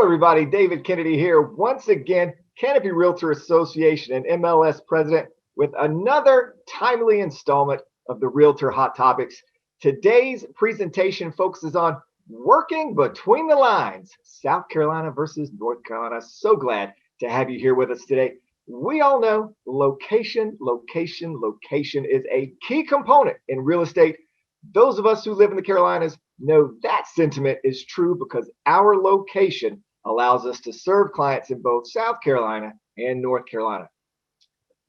Hello, everybody. David Kennedy here. Once again, Canopy Realtor Association and MLS president with another timely installment of the Realtor Hot Topics. Today's presentation focuses on working between the lines, South Carolina versus North Carolina. So glad to have you here with us today. We all know location is a key component in real estate. Those of us who live in the Carolinas know that sentiment is true because our location allows us to serve clients in both South Carolina and North Carolina.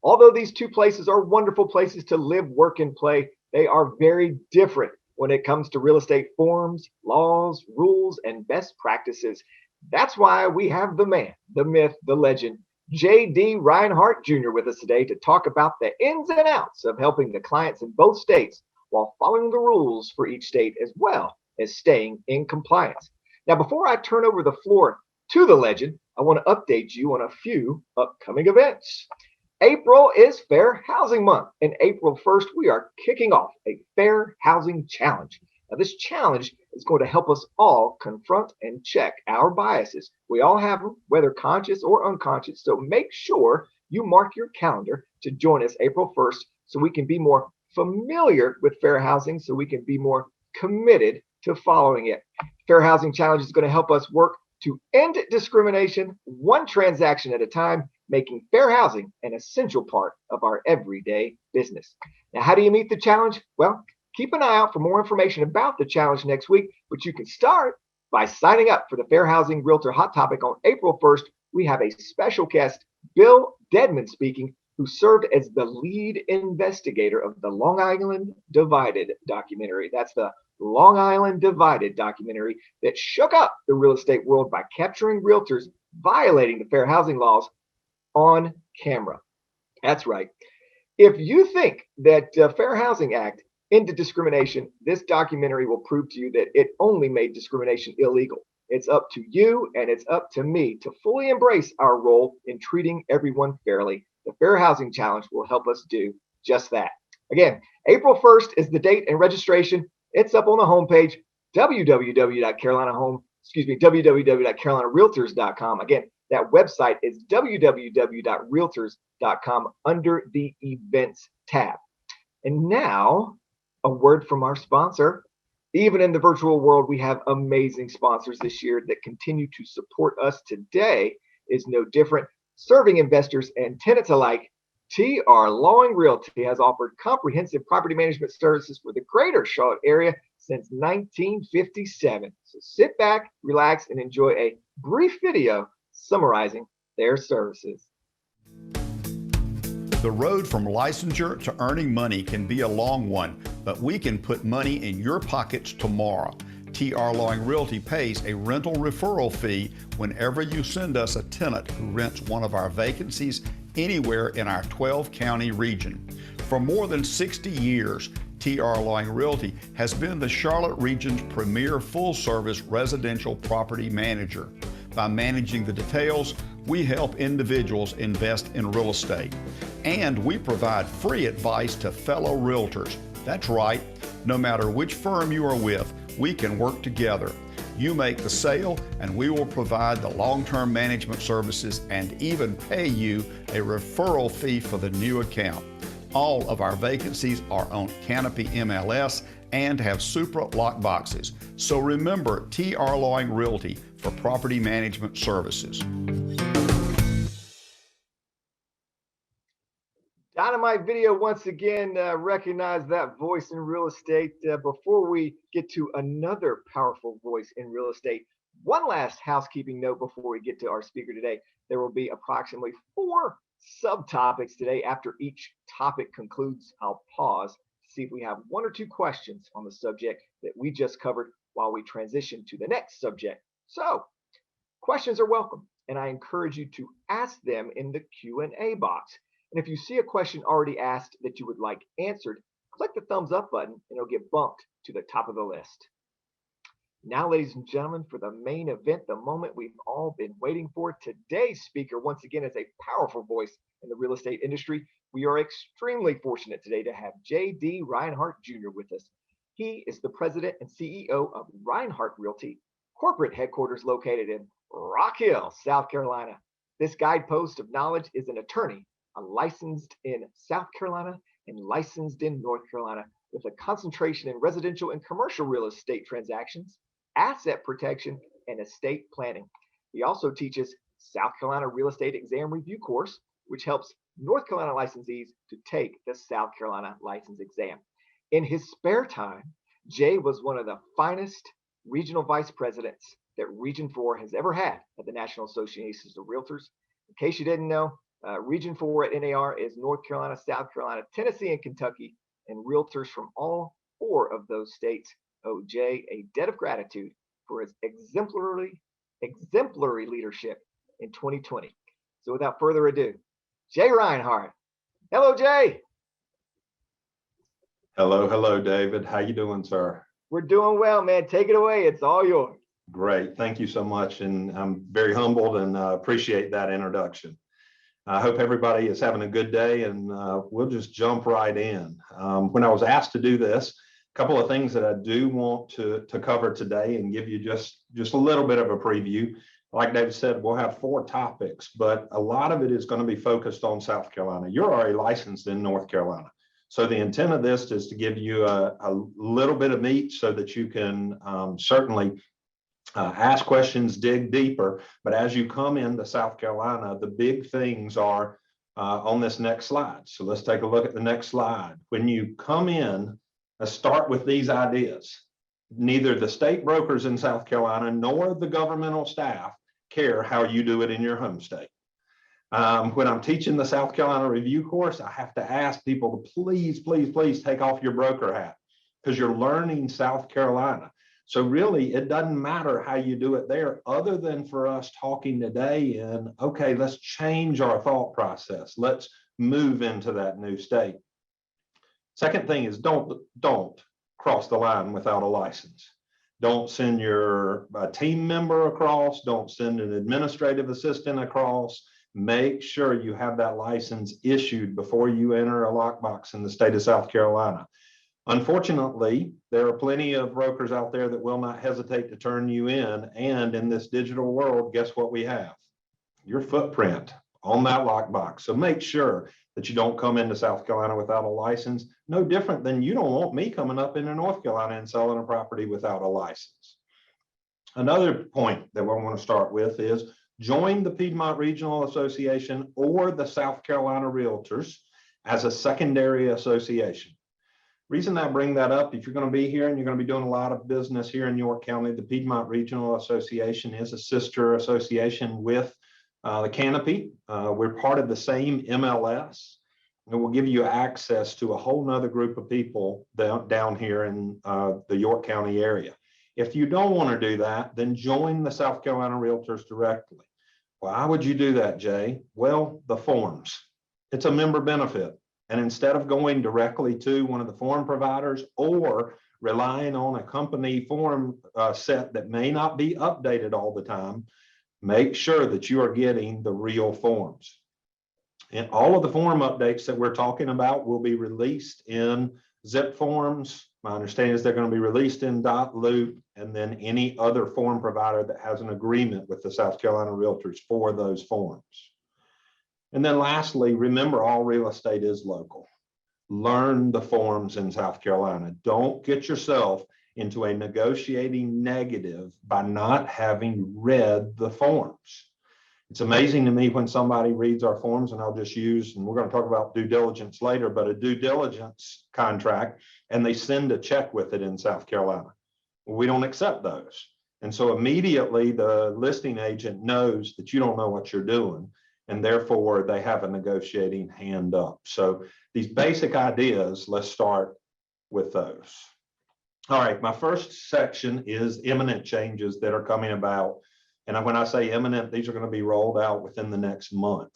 Although these two places are wonderful places to live, work, and play, they are very different when it comes to real estate forms, laws, rules, and best practices. That's why we have the man, the myth, the legend, J.D. Reinhardt Jr. with us today to talk about the ins and outs of helping the clients in both states while following the rules for each state as well as staying in compliance. Now, before I turn over the floor to the legend, I want to update you on a few upcoming events. April is Fair Housing Month, and April 1st, we are kicking off a Fair Housing Challenge. Now, this challenge is going to help us all confront and check our biases. We all have them, whether conscious or unconscious, so make sure you mark your calendar to join us April 1st so we can be more familiar with fair housing, so we can be more committed to following it. Fair Housing Challenge is going to help us work to end discrimination one transaction at a time, making fair housing an essential part of our everyday business. Now, how do you meet the challenge? Well, keep an eye out for more information about the challenge next week, but you can start by signing up for the Fair Housing Realtor Hot Topic on April 1st. We have a special guest, Bill Dedman, speaking, who served as the lead investigator of the Long Island Divided documentary. That's the Long Island Divided documentary that shook up the real estate world by capturing realtors violating the fair housing laws on camera. That's right. If you think that Fair Housing Act ended discrimination, this documentary will prove to you that it only made discrimination illegal. It's up to you and it's up to me to fully embrace our role in treating everyone fairly. The Fair Housing Challenge will help us do just that. Again, April 1st is the date and registration. It's up on the homepage, www.carolinarealtors.com. Again, that website is www.realtors.com under the events tab. And now, a word from our sponsor. Even in the virtual world, we have amazing sponsors this year that continue to support us. Today is no different. Serving investors and tenants alike, TR Lawing Realty has offered comprehensive property management services for the greater Charlotte area since 1957. So sit back, relax, and enjoy a brief video summarizing their services. The road from licensure to earning money can be a long one, but we can put money in your pockets tomorrow. TR Lawing Realty pays a rental referral fee whenever you send us a tenant who rents one of our vacancies anywhere in our 12-county region. For more than 60 years, TR Lawing Realty has been the Charlotte region's premier full-service residential property manager. By managing the details, we help individuals invest in real estate. And we provide free advice to fellow realtors. That's right, no matter which firm you are with, we can work together. You make the sale and we will provide the long-term management services and even pay you a referral fee for the new account. All of our vacancies are on Canopy MLS and have Supra lock boxes. So remember TR Lawing Realty for property management services. Dynamite video once again. Recognize that voice in real estate. Before we get to another powerful voice in real estate, one last housekeeping note before we get to our speaker today. There will be approximately 4 subtopics today. After each topic concludes, I'll pause to see if we have 1 or 2 questions on the subject that we just covered while we transition to the next subject. So questions are welcome, and I encourage you to ask them in the Q&A box. And if you see a question already asked that you would like answered, click the thumbs up button and it'll get bumped to the top of the list. Now, ladies and gentlemen, for the main event, the moment we've all been waiting for. Today's speaker, once again, is a powerful voice in the real estate industry. We are extremely fortunate today to have J.D. Reinhardt Jr. with us. He is the president and CEO of Reinhardt Realty, corporate headquarters located in Rock Hill, South Carolina. This guidepost of knowledge is an attorney, licensed in South Carolina and licensed in North Carolina, with a concentration in residential and commercial real estate transactions, asset protection, and estate planning. He also teaches South Carolina Real Estate Exam Review course, which helps North Carolina licensees to take the South Carolina license exam. In his spare time, Jay was one of the finest regional vice presidents that Region 4 has ever had at the National Association of Realtors. In case you didn't know, Region 4 at NAR is North Carolina, South Carolina, Tennessee, and Kentucky, and realtors from all 4 of those states owe Jay a debt of gratitude for his exemplary leadership in 2020. So without further ado, Jay Reinhardt. Hello, Jay. Hello, David. How you doing, sir? We're doing well, man. Take it away. It's all yours. Great. Thank you so much. And I'm very humbled and appreciate that introduction. I hope everybody is having a good day, and we'll just jump right in. When I was asked to do this, a couple of things that I do want to cover today and give you just a little bit of a preview. Like David said, we'll have 4 topics, but a lot of it is going to be focused on South Carolina. You're already licensed in North Carolina. So the intent of this is to give you a little bit of meat so that you can certainly ask questions, dig deeper. But as you come into South Carolina, the big things are on this next slide. So let's take a look at the next slide. When you come in, let's start with these ideas. Neither the state brokers in South Carolina nor the governmental staff care how you do it in your home state. When I'm teaching the South Carolina review course, I have to ask people to please take off your broker hat, because you're learning South Carolina. So really, it doesn't matter how you do it there, other than for us talking today in, okay, let's change our thought process. Let's move into that new state. Second thing is don't cross the line without a license. Don't send your team member across. Don't send an administrative assistant across. Make sure you have that license issued before you enter a lockbox in the state of South Carolina. Unfortunately, there are plenty of brokers out there that will not hesitate to turn you in. And in this digital world, guess what we have? Your footprint on that lockbox. So make sure that you don't come into South Carolina without a license. No different than you don't want me coming up into North Carolina and selling a property without a license. Another point that we want to start with is join the Piedmont Regional Association or the South Carolina Realtors as a secondary association. Reason I bring that up, if you're going to be here and you're going to be doing a lot of business here in York County, the Piedmont Regional Association is a sister association with the Canopy. We're part of the same MLS, and we'll give you access to a whole nother group of people down here in the York County area. If you don't want to do that, then join the South Carolina Realtors directly. Why would you do that, Jay? Well, the forms. It's a member benefit. And instead of going directly to one of the form providers or relying on a company form set that may not be updated all the time, make sure that you are getting the real forms. And all of the form updates that we're talking about will be released in zip forms. My understanding is they're going to be released in .loop, and then any other form provider that has an agreement with the South Carolina Realtors for those forms. And then lastly, remember, all real estate is local. Learn the forms in South Carolina. Don't get yourself into a negotiating negative by not having read the forms. It's amazing to me when somebody reads our forms, and I'll just use, and we're going to talk about due diligence later, but a due diligence contract, and they send a check with it in South Carolina. We don't accept those. And so immediately the listing agent knows that you don't know what you're doing, and therefore they have a negotiating hand up. So these basic ideas, let's start with those. All right, my first section is imminent changes that are coming about. And when I say imminent, these are going to be rolled out within the next month.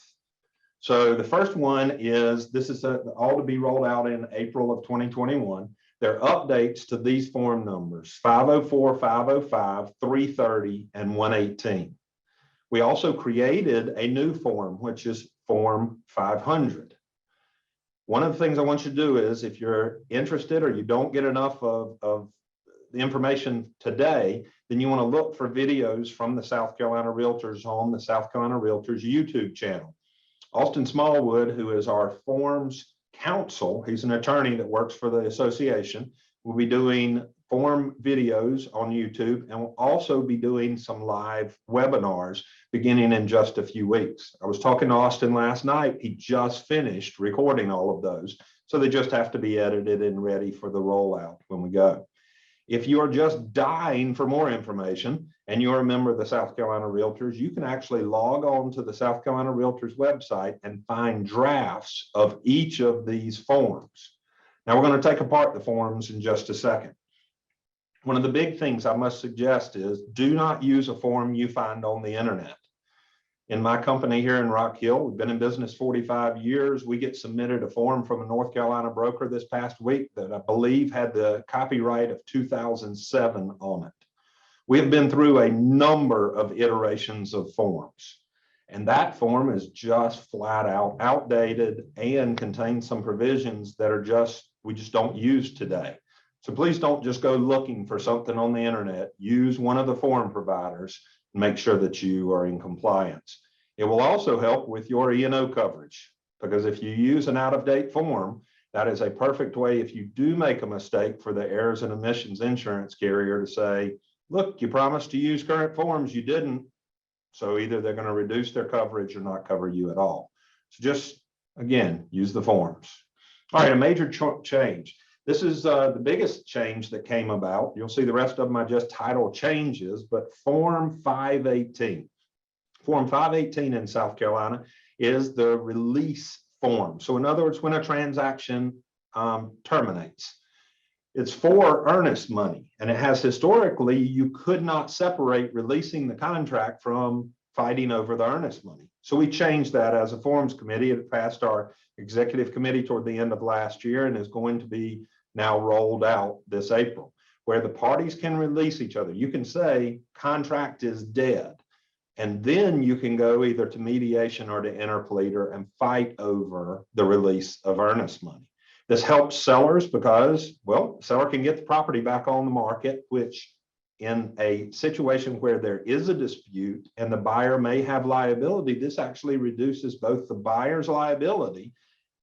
So the first one is, this is all to be rolled out in April of 2021. There are updates to these form numbers, 504, 505, 330, and 118. We also created a new form, which is Form 500. One of the things I want you to do is, if you're interested or you don't get enough of the information today, then you want to look for videos from the South Carolina Realtors on the South Carolina Realtors YouTube channel. Austin Smallwood, who is our forms counsel, he's an attorney that works for the association, will be doing form videos on YouTube, and will also be doing some live webinars beginning in just a few weeks. I was talking to Austin last night. He just finished recording all of those. So they just have to be edited and ready for the rollout when we go. If you are just dying for more information and you're a member of the South Carolina Realtors, you can actually log on to the South Carolina Realtors website and find drafts of each of these forms. Now we're going to take apart the forms in just a second. One of the big things I must suggest is do not use a form you find on the internet. In my company here in Rock Hill, we've been in business 45 years. We get submitted a form from a North Carolina broker this past week that I believe had the copyright of 2007 on it. We have been through a number of iterations of forms, and that form is just flat out outdated and contains some provisions that are we just don't use today. So please don't just go looking for something on the internet. Use one of the form providers. Make sure that you are in compliance. It will also help with your E&O coverage, because if you use an out-of-date form, that is a perfect way, if you do make a mistake, for the errors and omissions insurance carrier to say, look, you promised to use current forms, you didn't. So either they're going to reduce their coverage or not cover you at all. So just, again, use the forms. All right, a major change. This is the biggest change that came about. You'll see the rest of them I just titled changes, but Form 518. Form 518 in South Carolina is the release form. So in other words, when a transaction terminates, it's for earnest money. And it has historically, you could not separate releasing the contract from fighting over the earnest money. So we changed that as a forms committee. It passed our executive committee toward the end of last year and is going to be now rolled out this April, where the parties can release each other. You can say contract is dead, and then you can go either to mediation or to interpleader and fight over the release of earnest money. This helps sellers because, well, seller can get the property back on the market, which in a situation where there is a dispute and the buyer may have liability, this actually reduces both the buyer's liability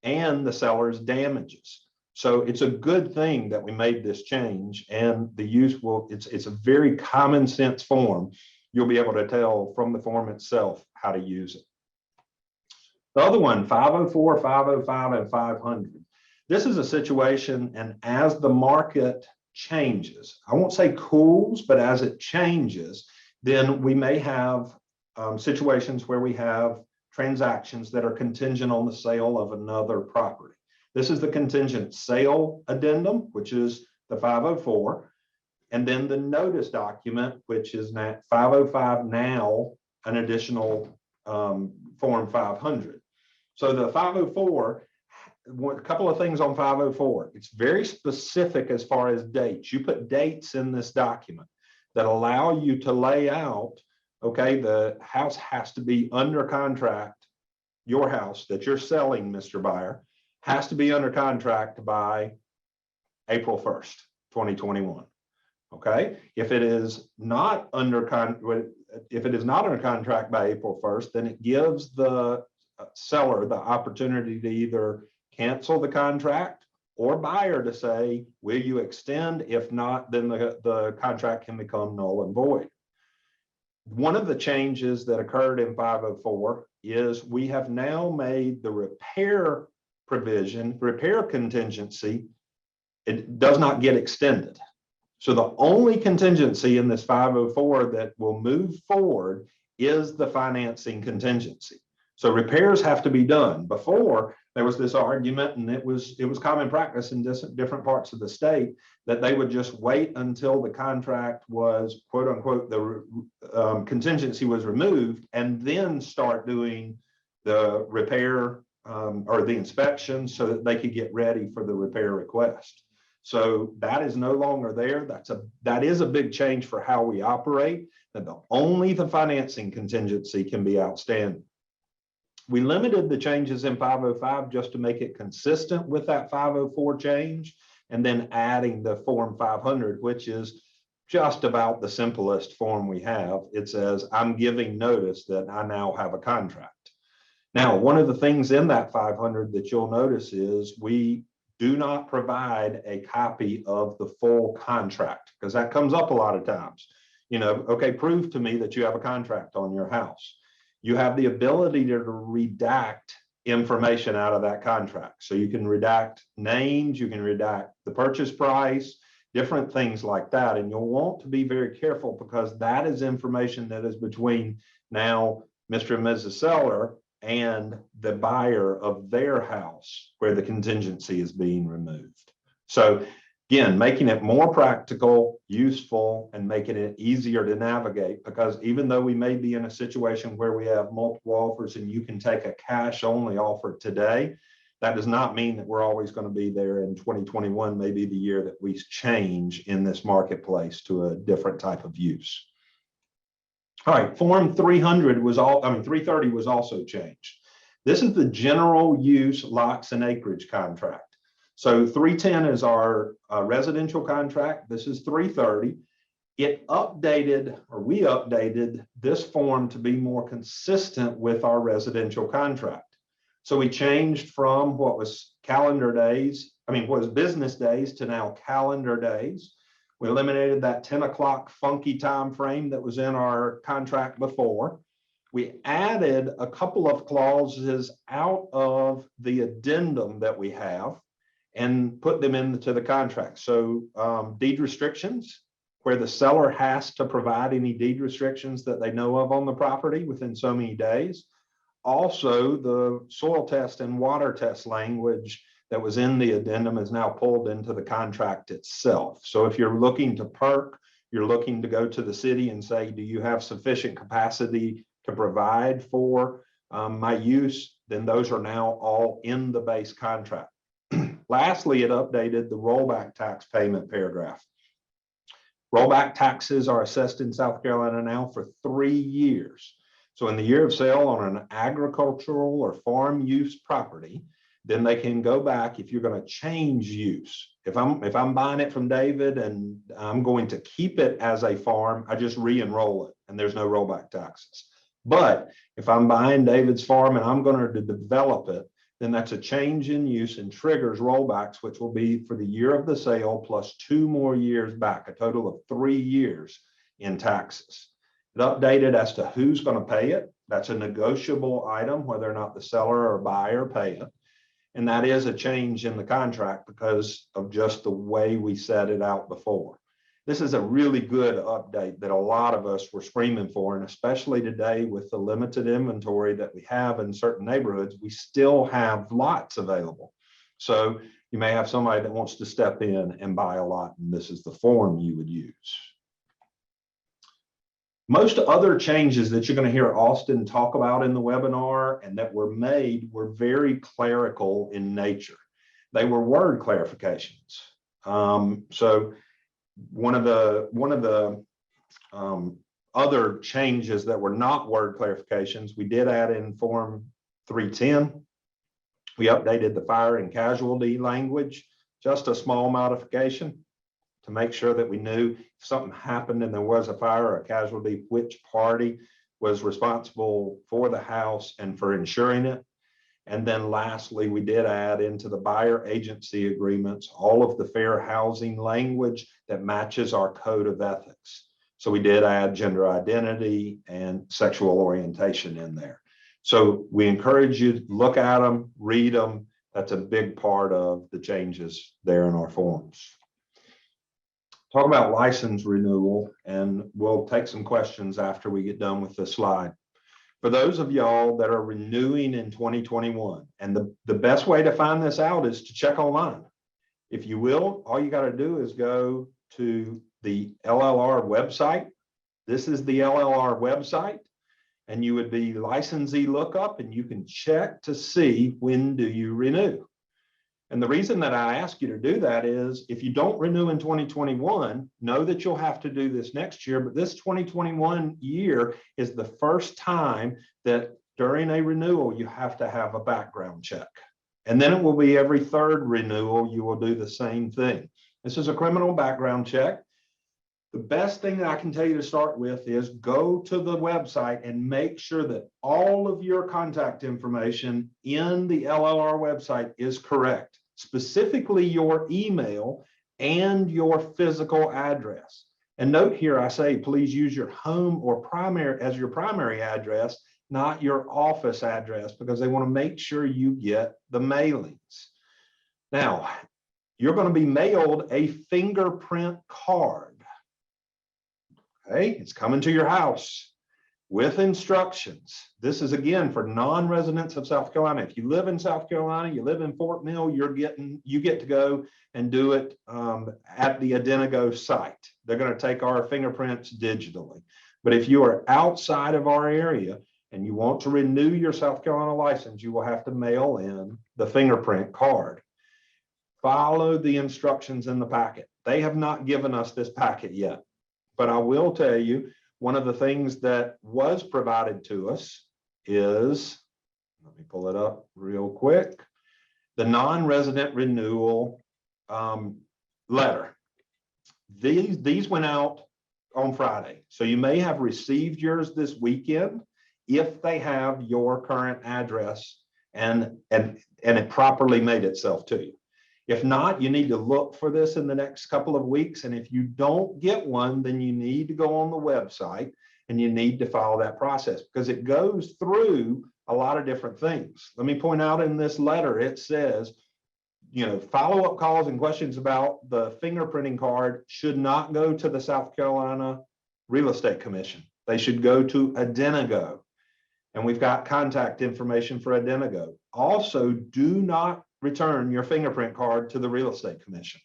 and the seller's damages. So it's a good thing that we made this change, and the use it's a very common sense form. You'll be able to tell from the form itself how to use it. The other one, 504, 505, and 500. This is a situation, and as the market changes, I won't say cools, but as it changes, then we may have situations where we have transactions that are contingent on the sale of another property. This is the contingent sale addendum, which is the 504, and then the notice document, which is 505 now, an additional form 500. So the 504, a couple of things on 504. It's very specific as far as dates. You put dates in this document that allow you to lay out, okay, the house has to be under contract, your house that you're selling, Mr. Buyer, has to be under contract by April 1st, 2021. Okay, if it is not under contract by April 1st, then it gives the seller the opportunity to either cancel the contract or buyer to say, will you extend? If not, then the contract can become null and void. One of the changes that occurred in 504 is we have now made the repair provision, repair contingency, it does not get extended. So the only contingency in this 504 that will move forward is the financing contingency. So repairs have to be done. Before, there was this argument, and it was common practice in different parts of the state, that they would just wait until the contract was, quote unquote, the contingency was removed, and then start doing the repair or the inspection so that they could get ready for the repair request. So that is no longer there. That is a big change for how we operate, that only the financing contingency can be outstanding. We limited the changes in 505 just to make it consistent with that 504 change. and then adding the Form 500, which is just about the simplest form we have. It says, I'm giving notice that I now have a contract. Now, one of the things in that 500 that you'll notice is we do not provide a copy of the full contract, because that comes up a lot of times. You know, okay, prove to me that you have a contract on your house. You have the ability to redact information out of that contract. So you can redact names, you can redact the purchase price, different things like that. And you'll want to be very careful, because that is information that is between now Mr. and Mrs. Seller and the buyer of their house, where the contingency is being removed. So again, making it more practical, useful, and making it easier to navigate, because even though we may be in a situation where we have multiple offers and you can take a cash only offer today, that does not mean that we're always going to be there in 2021, maybe the year that we change in this marketplace to a different type of use. All right, Form 330 was also changed. This is the general use lots and acreage contract. So 310 is our residential contract. This is 330. It updated, or we updated this form to be more consistent with our residential contract. So we changed from what was business days to now calendar days. We eliminated that 10 o'clock funky time frame that was in our contract before. We added a couple of clauses out of the addendum that we have and put them into the contract. So deed restrictions, where the seller has to provide any deed restrictions that they know of on the property within so many days. Also, the soil test and water test language that was in the addendum is now pulled into the contract itself. So if you're looking to perk, you're looking to go to the city and say, do you have sufficient capacity to provide for my use? Then those are now all in the base contract. Lastly, it updated the rollback tax payment paragraph. Rollback taxes are assessed in South Carolina now for 3 years. So in the year of sale on an agricultural or farm use property, then they can go back if you're going to change use. If I'm buying it from David and I'm going to keep it as a farm, I just re-enroll it and there's no rollback taxes. But if I'm buying David's farm and I'm going to develop it, then that's a change in use and triggers rollbacks, which will be for the year of the sale plus 2 more years back, a total of 3 years in taxes. It updated as to who's going to pay it. That's a negotiable item, whether or not the seller or buyer pay it. And that is a change in the contract because of just the way we set it out before. This is a really good update that a lot of us were screaming for, and especially today with the limited inventory that we have in certain neighborhoods, we still have lots available. So you may have somebody that wants to step in and buy a lot, and this is the form you would use. Most other changes that you're going to hear Austin talk about in the webinar and that were made were very clerical in nature. They were word clarifications. So one of the other changes that were not word clarifications, we did add in Form 310. We updated the fire and casualty language, just a small modification to make sure that we knew if something happened and there was a fire or a casualty, which party was responsible for the house and for insuring it. And then lastly, we did add into the buyer agency agreements all of the fair housing language that matches our code of ethics. So we did add gender identity and sexual orientation in there. So we encourage you to look at them, read them. That's a big part of the changes there in our forms. Talk about license renewal, and we'll take some questions after we get done with this slide. For those of y'all that are renewing in 2021, and the best way to find this out is to check online. If you will, all you got to do is go to the LLR website. This is the LLR website, and you would be licensee lookup, and you can check to see when do you renew. And the reason that I ask you to do that is if you don't renew in 2021, know that you'll have to do this next year. But this 2021 year is the first time that during a renewal, you have to have a background check. And then it will be every third renewal, you will do the same thing. This is a criminal background check. The best thing that I can tell you to start with is go to the website and make sure that all of your contact information in the LLR website is correct, specifically your email and your physical address. And note here, I say, please use your home or primary as your primary address, not your office address, because they want to make sure you get the mailings. Now, you're going to be mailed a fingerprint card. Okay, it's coming to your house with instructions. This is again for non-residents of South Carolina. If you live in South Carolina, you live in Fort Mill, you get to go and do it at the Identigo site. They're going to take our fingerprints digitally. But if you are outside of our area and you want to renew your South Carolina license, you will have to mail in the fingerprint card. Follow the instructions in the packet. They have not given us this packet yet. But I will tell you, one of the things that was provided to us is, let me pull it up real quick, the non-resident renewal letter. These went out on Friday. So you may have received yours this weekend if they have your current address and it properly made itself to you. If not, you need to look for this in the next couple of weeks. And if you don't get one, then you need to go on the website and you need to follow that process because it goes through a lot of different things. Let me point out in this letter, it says, follow-up calls and questions about the fingerprinting card should not go to the South Carolina Real Estate Commission. They should go to Identigo. And we've got contact information for Identigo. Also, do not return your fingerprint card to the Real Estate Commission.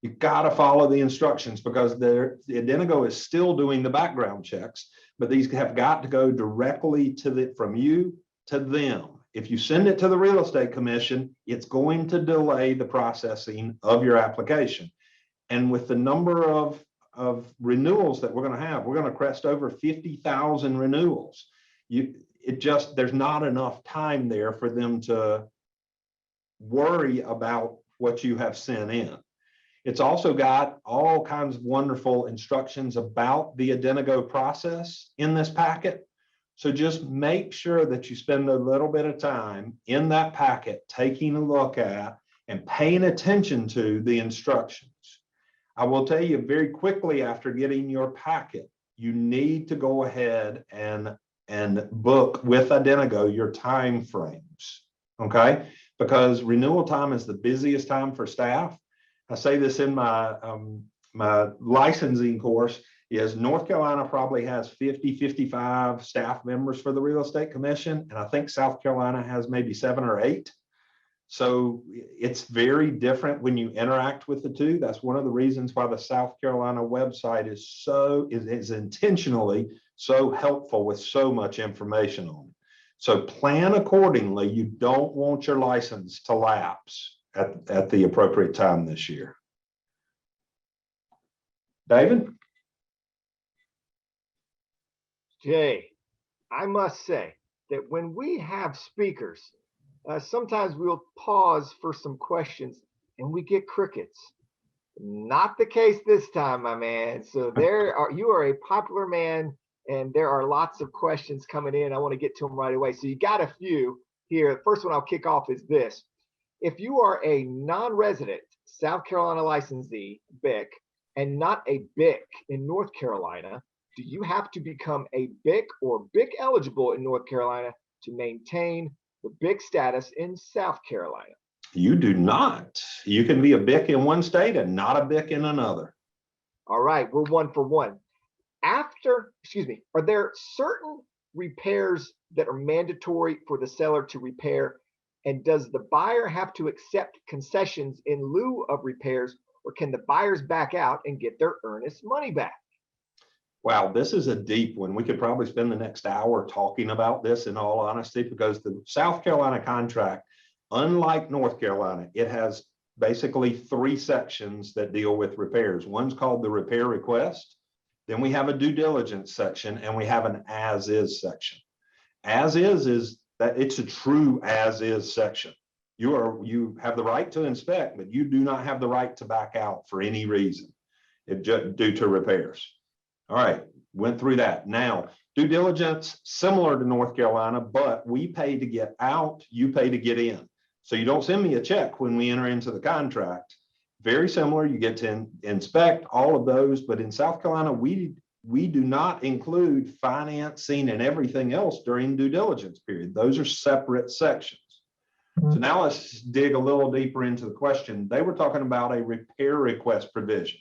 You got to follow the instructions because the Identigo is still doing the background checks, but these have got to go directly from you to them. If you send it to the Real Estate Commission, it's going to delay the processing of your application. And with the number of renewals that we're going to have, we're going to crest over 50,000 renewals. There's not enough time there for them to worry about what you have sent in. It's also got all kinds of wonderful instructions about the Identigo process in this packet. So just make sure that you spend a little bit of time in that packet, taking a look at and paying attention to the instructions. I will tell you very quickly after getting your packet, you need to go ahead and book with Identigo your time frames, okay? Because renewal time is the busiest time for staff. I say this in my my licensing course is North Carolina probably has 50, 55 staff members for the Real Estate Commission. And I think South Carolina has maybe 7 or 8. So it's very different when you interact with the two. That's one of the reasons why the South Carolina website is intentionally so helpful with so much information on it. So plan accordingly. You don't want your license to lapse at the appropriate time this year. David? Jay, I must say that when we have speakers, sometimes we'll pause for some questions and we get crickets. Not the case this time, my man. So you are a popular man and there are lots of questions coming in. I want to get to them right away. So you got a few here. The first one I'll kick off is this. If you are a non-resident South Carolina licensee, BIC, and not a BIC in North Carolina, do you have to become a BIC or BIC eligible in North Carolina to maintain the BIC status in South Carolina? You do not. You can be a BIC in one state and not a BIC in another. All right, we're 1 for 1. Are there certain repairs that are mandatory for the seller to repair? And does the buyer have to accept concessions in lieu of repairs, or can the buyers back out and get their earnest money back? Wow, this is a deep one. We could probably spend the next hour talking about this in all honesty, because the South Carolina contract, unlike North Carolina, it has basically 3 sections that deal with repairs. One's called the repair request. Then we have a due diligence section and we have an as is section. As is that it's a true as is section. You have the right to inspect, but you do not have the right to back out for any reason due to repairs. All right, went through that. Now, due diligence, similar to North Carolina, but we pay to get out, you pay to get in. So you don't send me a check when we enter into the contract. Very similar, you get to inspect all of those, but in South Carolina, we do not include financing and everything else during due diligence period. Those are separate sections. So now let's dig a little deeper into the question. They were talking about a repair request provision.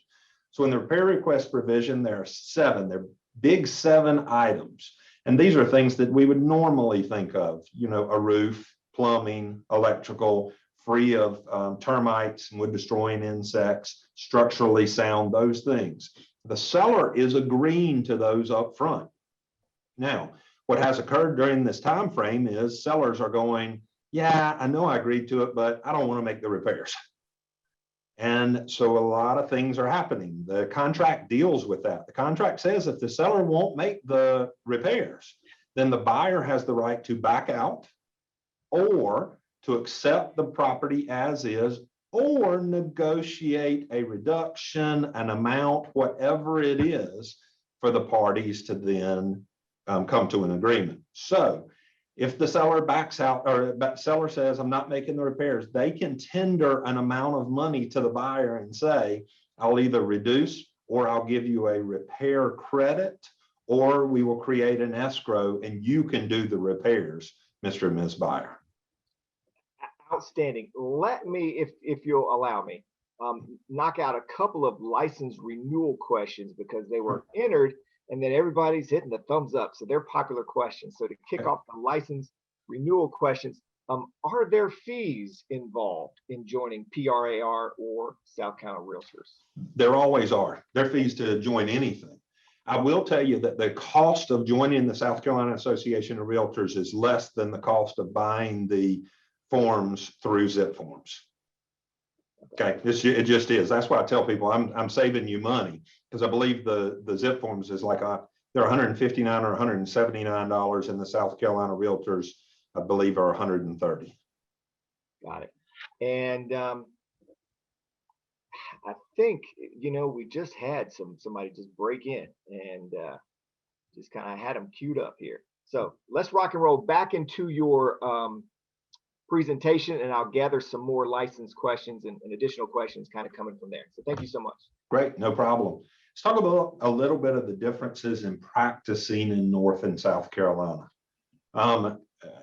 So in the repair request provision, there are they're big 7 items. And these are things that we would normally think of, a roof, plumbing, electrical, free of termites and wood destroying insects, structurally sound, those things. The seller is agreeing to those up front. Now, what has occurred during this time frame is sellers are going, yeah, I know I agreed to it, but I don't want to make the repairs. And so a lot of things are happening. The contract deals with that. The contract says if the seller won't make the repairs, then the buyer has the right to back out or to accept the property as is, or negotiate a reduction, an amount, whatever it is, for the parties to then come to an agreement. So if the seller backs out, or the seller says, I'm not making the repairs, they can tender an amount of money to the buyer and say, I'll either reduce or I'll give you a repair credit, or we will create an escrow and you can do the repairs, Mr. and Ms. Buyer. Outstanding. Let me, if you'll allow me, knock out a couple of license renewal questions because they were entered and then everybody's hitting the thumbs up. So they're popular questions. So to kick off the license renewal questions, are there fees involved in joining PRAR or South Carolina Realtors? There always are. There are fees to join anything. I will tell you that the cost of joining the South Carolina Association of Realtors is less than the cost of buying the forms through Zip Forms. Okay, it just is. That's why I tell people I'm saving you money, because I believe the Zip Forms is like they're $159 or $179, and the South Carolina Realtors, I believe, are $130. Got it. And I think we just had somebody just break in and just kind of had them queued up here. So let's rock and roll back into your presentation, and I'll gather some more license questions and additional questions kind of coming from there. So thank you so much. Great, no problem. Let's talk about a little bit of the differences in practicing in North and South Carolina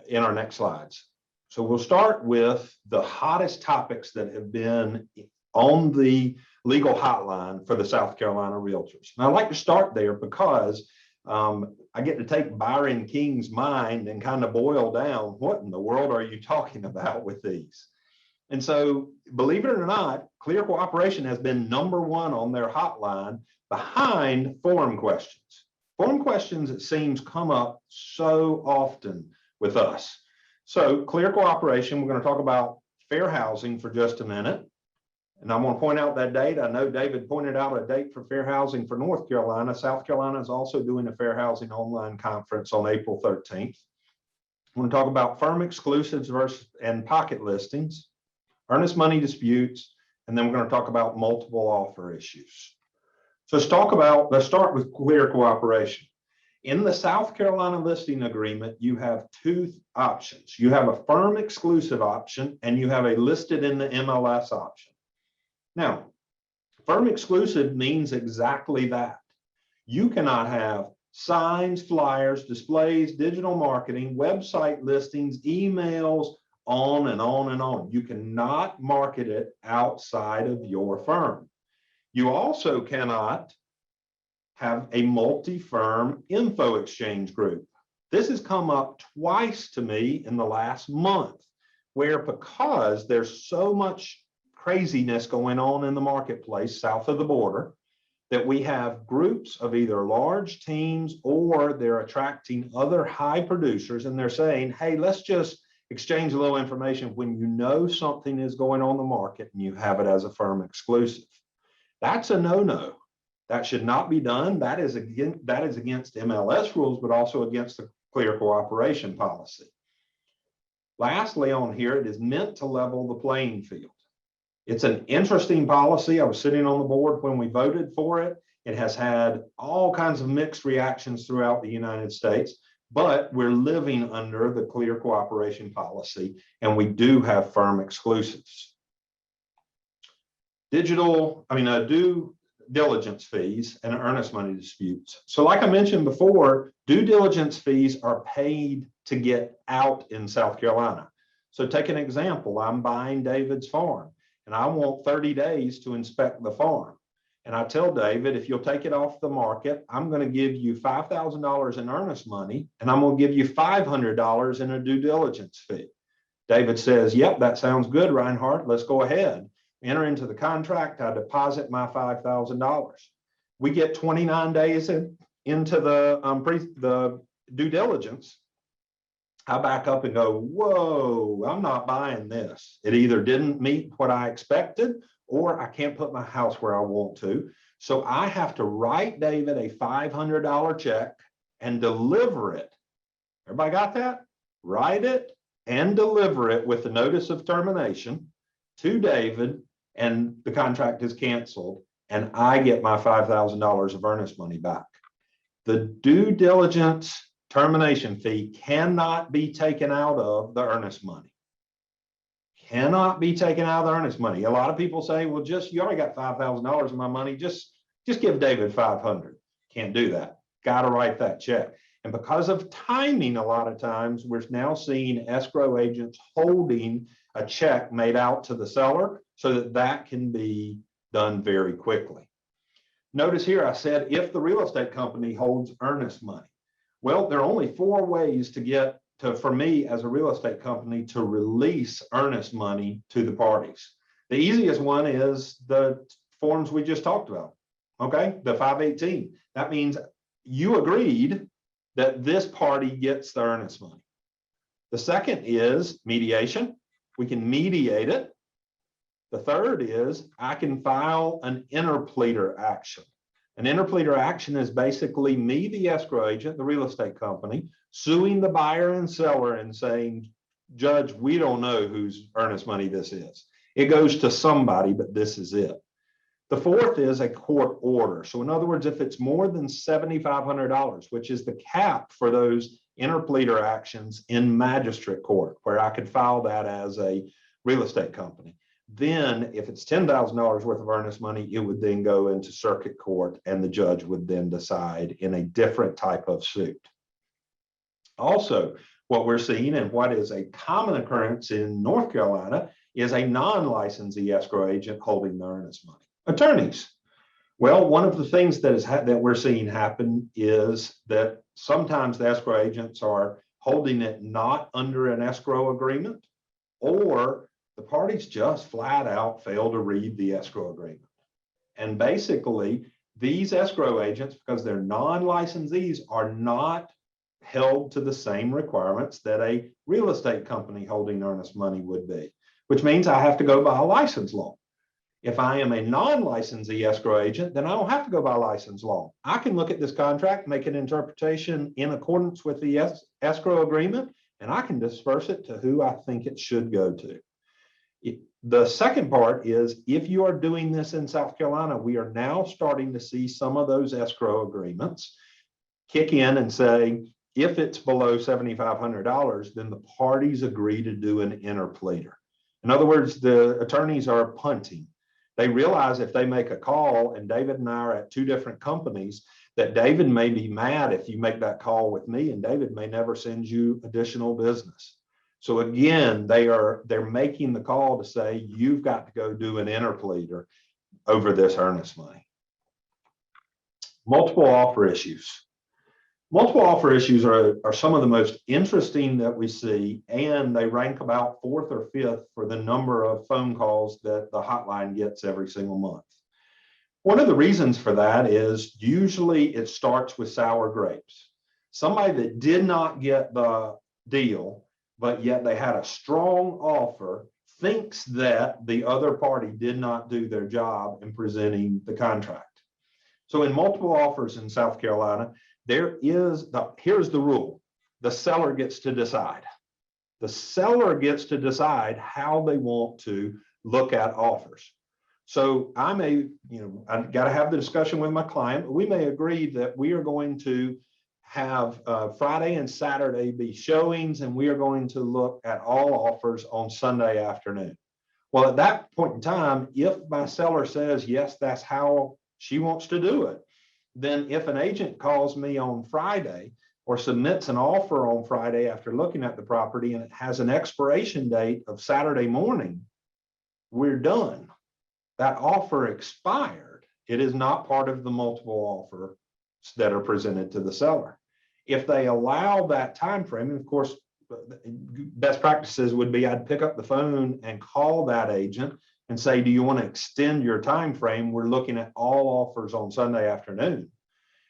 in our next slides. So we'll start with the hottest topics that have been on the legal hotline for the South Carolina Realtors. And I like to start there because I get to take Byron King's mind and kind of boil down, what in the world are you talking about with these? And so, believe it or not, Clear Cooperation has been #1 on their hotline behind forum questions. Forum questions, it seems, come up so often with us. So Clear Cooperation, we're going to talk about fair housing for just a minute. And I'm going to point out that date. I know David pointed out a date for fair housing for North Carolina. South Carolina is also doing a fair housing online conference on April 13th. I'm going to talk about firm exclusives and pocket listings, earnest money disputes, and then we're going to talk about multiple offer issues. So let's start with Clear Cooperation. In the South Carolina listing agreement, you have 2 options. You have a firm exclusive option and you have a listed in the MLS option. Now, firm exclusive means exactly that. You cannot have signs, flyers, displays, digital marketing, website listings, emails, on and on and on. You cannot market it outside of your firm. You also cannot have a multi-firm info exchange group. This has come up twice to me in the last month, where because there's so much craziness going on in the marketplace south of the border, that we have groups of either large teams or they're attracting other high producers and they're saying, hey, let's just exchange a little information when you know something is going on the market and you have it as a firm exclusive. That's a no-no. That should not be done. That is against MLS rules, but also against the Clear Cooperation policy. Lastly, on here, it is meant to level the playing field. It's an interesting policy. I was sitting on the board when we voted for it. It has had all kinds of mixed reactions throughout the United States, but we're living under the clear cooperation policy, and we do have firm exclusives. Due diligence fees and earnest money disputes. So like I mentioned before, due diligence fees are paid to get out in South Carolina. So take an example, I'm buying David's farm and I want 30 days to inspect the farm. And I tell David, if you'll take it off the market, I'm going to give you $5,000 in earnest money and I'm going to give you $500 in a due diligence fee. David says, yep, that sounds good, Reinhardt, let's go ahead. Enter into the contract, I deposit my $5,000. We get 29 days into the due diligence. I back up and go, whoa, I'm not buying this. It either didn't meet what I expected or I can't put my house where I want to. So I have to write David a $500 check and deliver it. Everybody got that? Write it and deliver it with the notice of termination to David, and the contract is canceled, and I get my $5,000 of earnest money back. The due diligence termination fee cannot be taken out of the earnest money. Cannot be taken out of the earnest money. A lot of people say, well, you already got $5,000 of my money, just give David 500. Can't do that. Got to write that check. And because of timing, a lot of times we're now seeing escrow agents holding a check made out to the seller so that can be done very quickly. Notice here I said if the real estate company holds earnest money. Well, there are only 4 ways for me as a real estate company to release earnest money to the parties. The easiest one is the forms we just talked about. Okay, the 518. That means you agreed that this party gets the earnest money. The second is mediation. We can mediate it. The third is I can file an interpleader action. An interpleader action is basically me, the escrow agent, the real estate company, suing the buyer and seller and saying, Judge, we don't know whose earnest money this is. It goes to somebody, but this is it. The fourth is a court order. So in other words, if it's more than $7,500, which is the cap for those interpleader actions in magistrate court, where I could file that as a real estate company, then if it's $10,000 worth of earnest money, it would then go into circuit court and the judge would then decide in a different type of suit. Also, what we're seeing and what is a common occurrence in North Carolina is a non-licensee escrow agent holding the earnest money. Attorneys. Well, one of the things that we're seeing happen is that sometimes the escrow agents are holding it not under an escrow agreement, or the parties just flat out fail to read the escrow agreement. And basically, these escrow agents, because they're non-licensees, are not held to the same requirements that a real estate company holding earnest money would be, which means I have to go by a license law. If I am a non-licensee escrow agent, then I don't have to go by license law. I can look at this contract, make an interpretation in accordance with the escrow agreement, and I can disperse it to who I think it should go to. The second part is if you are doing this in South Carolina, we are now starting to see some of those escrow agreements kick in and say, if it's below $7,500, then the parties agree to do an interpleader. In other words, the attorneys are punting. They realize if they make a call, and David and I are at 2 different companies, that David may be mad if you make that call with me, and David may never send you additional business. So again, they're making the call to say, you've got to go do an interpleader over this earnest money. Multiple offer issues. Multiple offer issues are some of the most interesting that we see, and they rank about 4th or 5th for the number of phone calls that the hotline gets every single month. One of the reasons for that is usually it starts with sour grapes. Somebody that did not get the deal, but yet they had a strong offer, thinks that the other party did not do their job in presenting the contract. So in multiple offers in South Carolina, here's the rule. The seller gets to decide. The seller gets to decide how they want to look at offers. So I may, I've got to have the discussion with my client. We may agree that we are going to have Friday and Saturday be showings, and we are going to look at all offers on Sunday afternoon. Well, at that point in time, if my seller says, yes, that's how she wants to do it, then if an agent calls me on Friday or submits an offer on Friday after looking at the property and it has an expiration date of Saturday morning, we're done. That offer expired. It is not part of the multiple offers that are presented to the seller. If they allow that time frame, and of course, best practices would be I'd pick up the phone and call that agent and say, do you want to extend your time frame? We're looking at all offers on Sunday afternoon,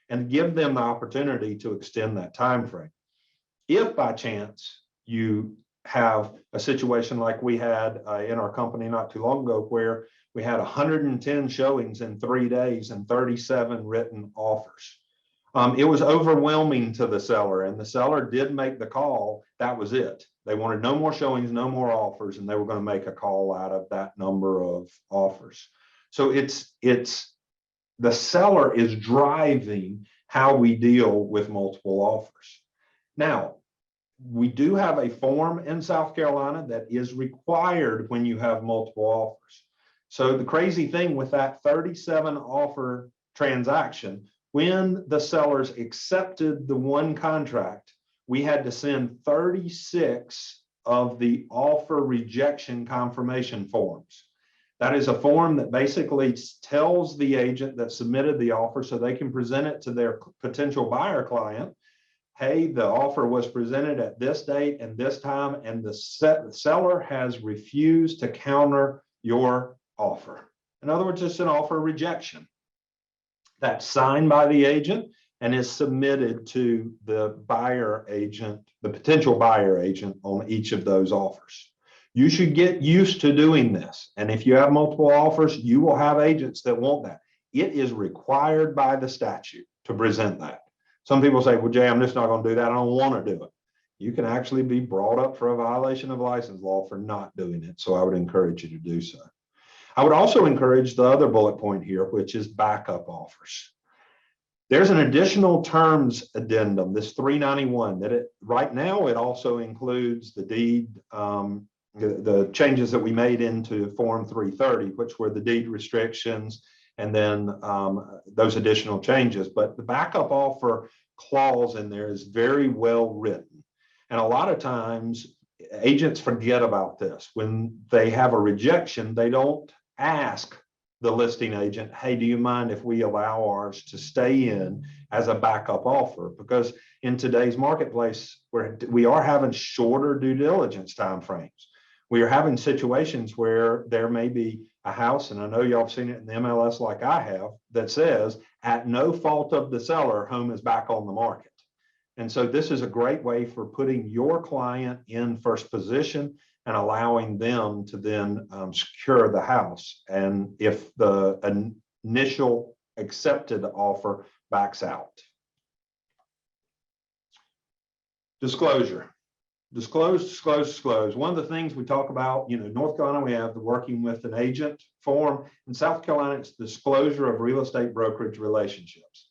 and give them the opportunity to extend that time frame. If by chance you have a situation like we had in our company not too long ago, where we had 110 showings in 3 days and 37 written offers. It was overwhelming to the seller, and the seller did make the call. That was it. They wanted no more showings, no more offers, and they were going to make a call out of that number of offers. So it's the seller is driving how we deal with multiple offers. Now, we do have a form in South Carolina that is required when you have multiple offers. So the crazy thing with that 37 offer transaction, when the sellers accepted the one contract, we had to send 36 of the offer rejection confirmation forms. That is a form that basically tells the agent that submitted the offer so they can present it to their potential buyer client. Hey, the offer was presented at this date and this time, and the seller has refused to counter your offer. In other words, it's an offer rejection. That's signed by the agent and is submitted to the buyer agent, the potential buyer agent on each of those offers. You should get used to doing this. And if you have multiple offers, you will have agents that want that. It is required by the statute to present that. Some people say, well, Jay, I'm just not going to do that. I don't want to do it. You can actually be brought up for a violation of license law for not doing it. So I would encourage you to do so. I would also encourage the other bullet point here, which is backup offers. There's an additional terms addendum, this 391, that right now it also includes the deed, the changes that we made into Form 330, which were the deed restrictions, and then those additional changes. But the backup offer clause in there is very well written. And a lot of times agents forget about this. When they have a rejection, they don't ask the listing agent, hey, do you mind if we allow ours to stay in as a backup offer? Because in today's marketplace, where we are having shorter due diligence timeframes, we are having situations where there may be a house, and I know y'all have seen it in the MLS like I have, that says, at no fault of the seller, home is back on the market. And so this is a great way for putting your client in first position and allowing them to then secure the house. And if the initial accepted offer backs out. Disclosure. Disclose. One of the things we talk about, North Carolina, we have the working with an agent form. In South Carolina, it's disclosure of real estate brokerage relationships.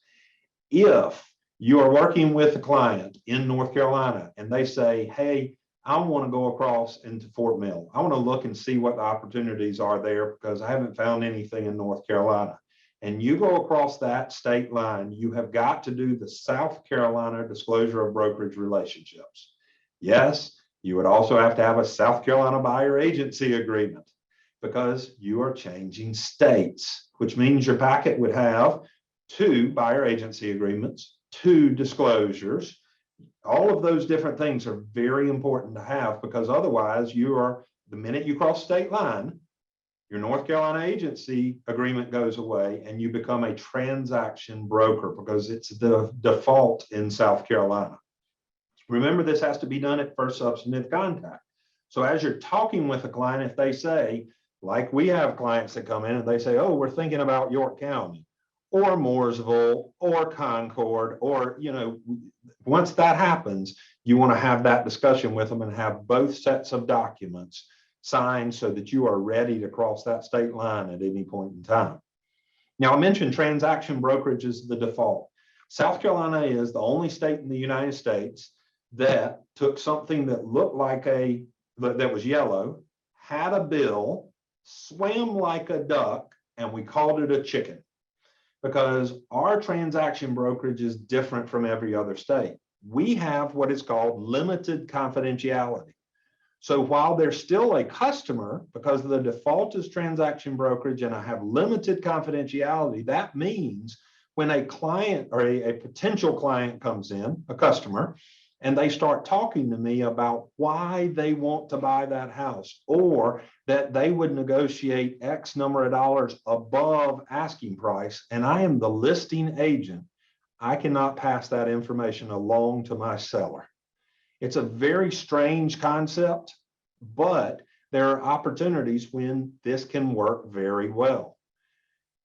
If you are working with a client in North Carolina and they say, hey, I want to go across into Fort Mill. I want to look and see what the opportunities are there because I haven't found anything in North Carolina. And you go across that state line, you have got to do the South Carolina disclosure of brokerage relationships. Yes, you would also have to have a South Carolina buyer agency agreement because you are changing states, which means your packet would have 2 buyer agency agreements, 2 disclosures. All of those different things are very important to have because otherwise the minute you cross state line, your North Carolina agency agreement goes away and you become a transaction broker because it's the default in South Carolina. Remember, this has to be done at first substantive contact. So as you're talking with a client, if they say, like we have clients that come in and they say, oh, we're thinking about York County, or Mooresville or Concord, or, once that happens, you want to have that discussion with them and have both sets of documents signed so that you are ready to cross that state line at any point in time. Now, I mentioned transaction brokerage is the default. South Carolina is the only state in the United States that took something that looked like that was yellow, had a bill, swam like a duck, and we called it a chicken, because our transaction brokerage is different from every other state. We have what is called limited confidentiality. So while they're still a customer, because the default is transaction brokerage and I have limited confidentiality, that means when a client or a potential client comes in, a customer, and they start talking to me about why they want to buy that house, or that they would negotiate X number of dollars above asking price, and I am the listing agent, I cannot pass that information along to my seller. It's a very strange concept, but there are opportunities when this can work very well.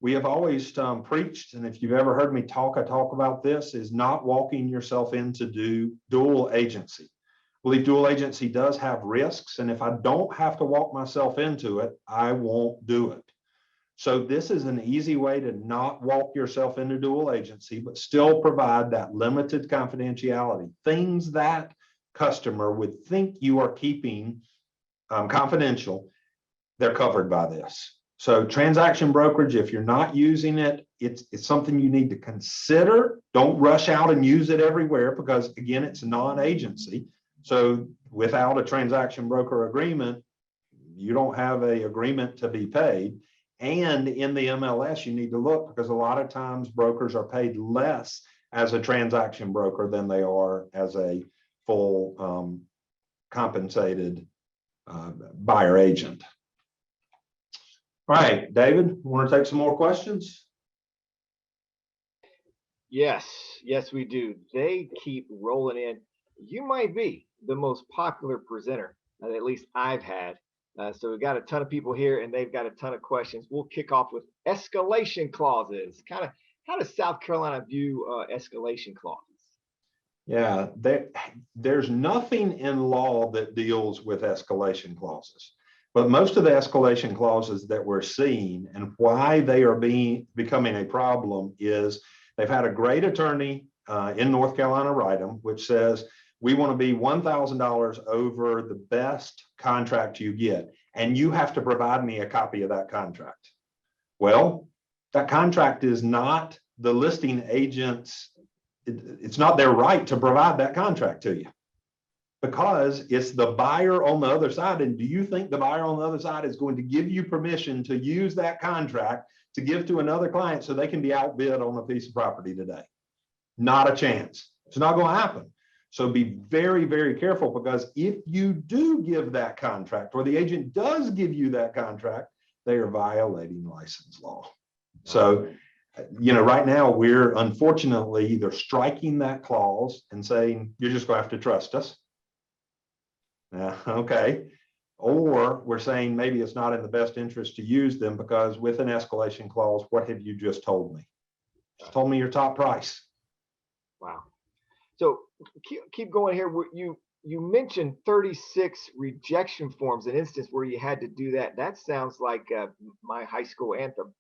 We have always preached, and if you've ever heard me talk, I talk about this, is not walking yourself into dual agency. I believe dual agency does have risks, and if I don't have to walk myself into it, I won't do it. So this is an easy way to not walk yourself into dual agency, but still provide that limited confidentiality. Things that customer would think you are keeping confidential, they're covered by this. So transaction brokerage, if you're not using it, it's something you need to consider. Don't rush out and use it everywhere, because again, it's non-agency. So without a transaction broker agreement, you don't have an agreement to be paid. And in the MLS, you need to look, because a lot of times brokers are paid less as a transaction broker than they are as a full compensated buyer agent. All right, David, want to take some more questions? Yes, we do. They keep rolling in. You might be the most popular presenter that at least I've had. So we've got a ton of people here and they've got a ton of questions. We'll kick off with escalation clauses. Kind of, how does South Carolina view escalation clauses? Yeah, there's nothing in law that deals with escalation clauses. But most of the escalation clauses that we're seeing, and why they are becoming a problem, is they've had a great attorney in North Carolina write them, which says we want to be $1,000 over the best contract you get, and you have to provide me a copy of that contract. Well, that contract is not the listing agent's, it's not their right to provide that contract to you, because it's the buyer on the other side. And do you think the buyer on the other side is going to give you permission to use that contract to give to another client so they can be outbid on a piece of property today? Not a chance. It's not going to happen. So be very, very careful, because if you do give that contract, or the agent does give you that contract, they are violating license law. So, right now we're unfortunately either striking that clause and saying, you're just going to have to trust us. Okay. Or we're saying maybe it's not in the best interest to use them, because with an escalation clause, what have you just told me? Just told me your top price. Wow. So keep going here. You mentioned 36 rejection forms, an instance where you had to do that. That sounds like my high school anthem.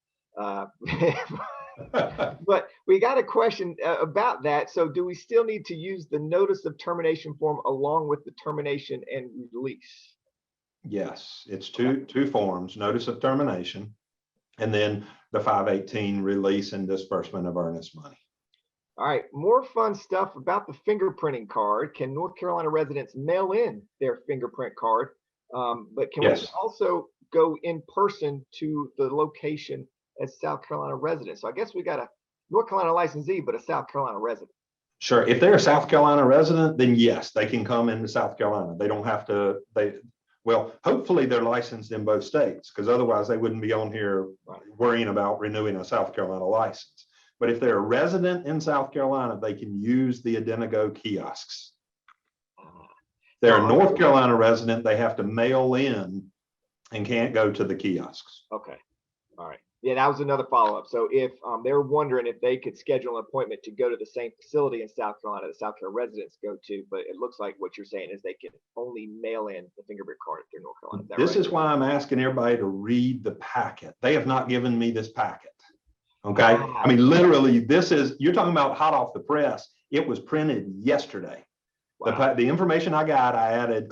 But we got a question about that. So do we still need to use the notice of termination form along with the termination and release? Yes, it's two forms: notice of termination, and then the 518 release and disbursement of earnest money. All right, more fun stuff about the fingerprinting card. Can North Carolina residents mail in their fingerprint card? But can Yes. we also go in person to the location as South Carolina residents? So I guess we got a North Carolina licensee, but a South Carolina resident. Sure. If they're a South Carolina resident, then yes, they can come into South Carolina. They don't have to, well, hopefully they're licensed in both states, because otherwise they wouldn't be on here worrying about renewing a South Carolina license. But if they're a resident in South Carolina, they can use the Identigo kiosks. They're a North Carolina resident, they have to mail in and can't go to the kiosks. Okay. All right. Yeah, that was another follow-up. So if they were wondering if they could schedule an appointment to go to the same facility in South Carolina that South Carolina residents go to, but it looks like what you're saying is they can only mail in the fingerprint card if they're in North Carolina. Is that This right? is why I'm asking everybody to read the packet. They have not given me this packet. Okay. I mean, literally, this is, you're talking about hot off the press. It was printed yesterday. Wow. The information I got, I added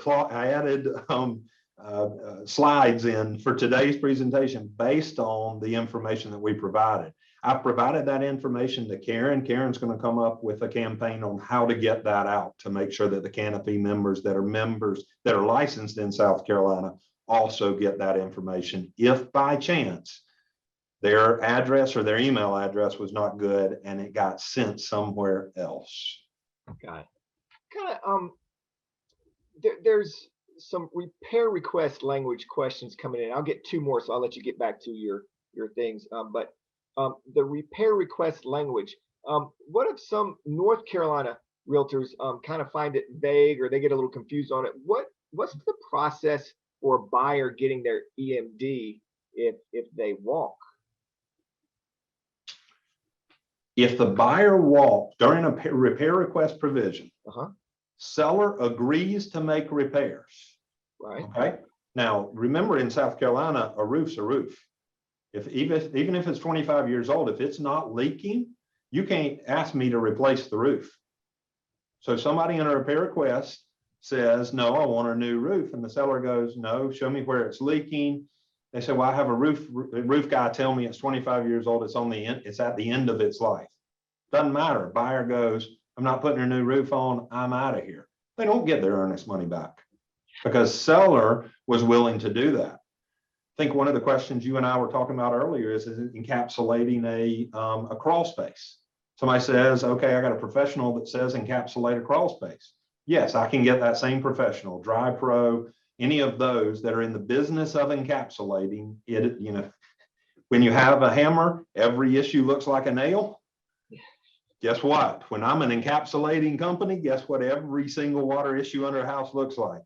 slides in for today's presentation based on the information that we provided. I provided that information to Karen. Karen's going to come up with a campaign on how to get that out to make sure that the Canopy members that are licensed in South Carolina also get that information. If by chance their address or their email address was not good and it got sent somewhere else. Okay. Kind of there's some repair request language questions coming in. I'll get two more, so I'll let you get back to your things. But the repair request language, what if some North Carolina realtors kind of find it vague or they get a little confused on it? What's the process for a buyer getting their EMD if they walk? If the buyer walked during a repair request provision, seller agrees to make repairs. Right. Okay. Now, remember, in South Carolina, a roof's a roof. Even if it's 25 years old, if it's not leaking, you can't ask me to replace the roof. So somebody in a repair request says, no, I want a new roof. And the seller goes, no, show me where it's leaking. They say, well, I have a roof guy tell me it's 25 years old. It's on the end, it's at the end of its life. Doesn't matter. Buyer goes, I'm not putting a new roof on. I'm out of here. They don't get their earnest money back because seller was willing to do that. I think one of the questions you and I were talking about earlier is encapsulating a crawl space. Somebody says, okay, I got a professional that says encapsulate a crawl space. Yes, I can get that same professional, Dry Pro, any of those that are in the business of encapsulating it. You know, when you have a hammer, every issue looks like a nail. Guess what? When I'm an encapsulating company, guess what every single water issue under a house looks like?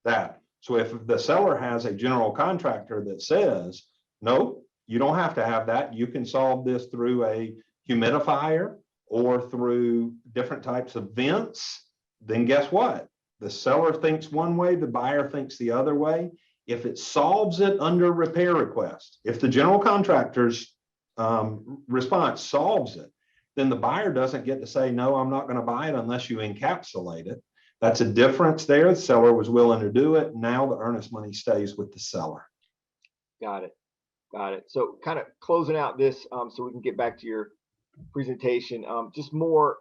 That. So if the seller has a general contractor that says, no, you don't have to have that. You can solve this through a humidifier or through different types of vents, then guess what? The seller thinks one way, the buyer thinks the other way. If it solves it under repair request, if the general contractor's response solves it, then the buyer doesn't get to say, no, I'm not going to buy it unless you encapsulate it. That's a difference there. The seller was willing to do it. Now the earnest money stays with the seller. Got it. Got it. So kind of closing out this so we can get back to your presentation, just more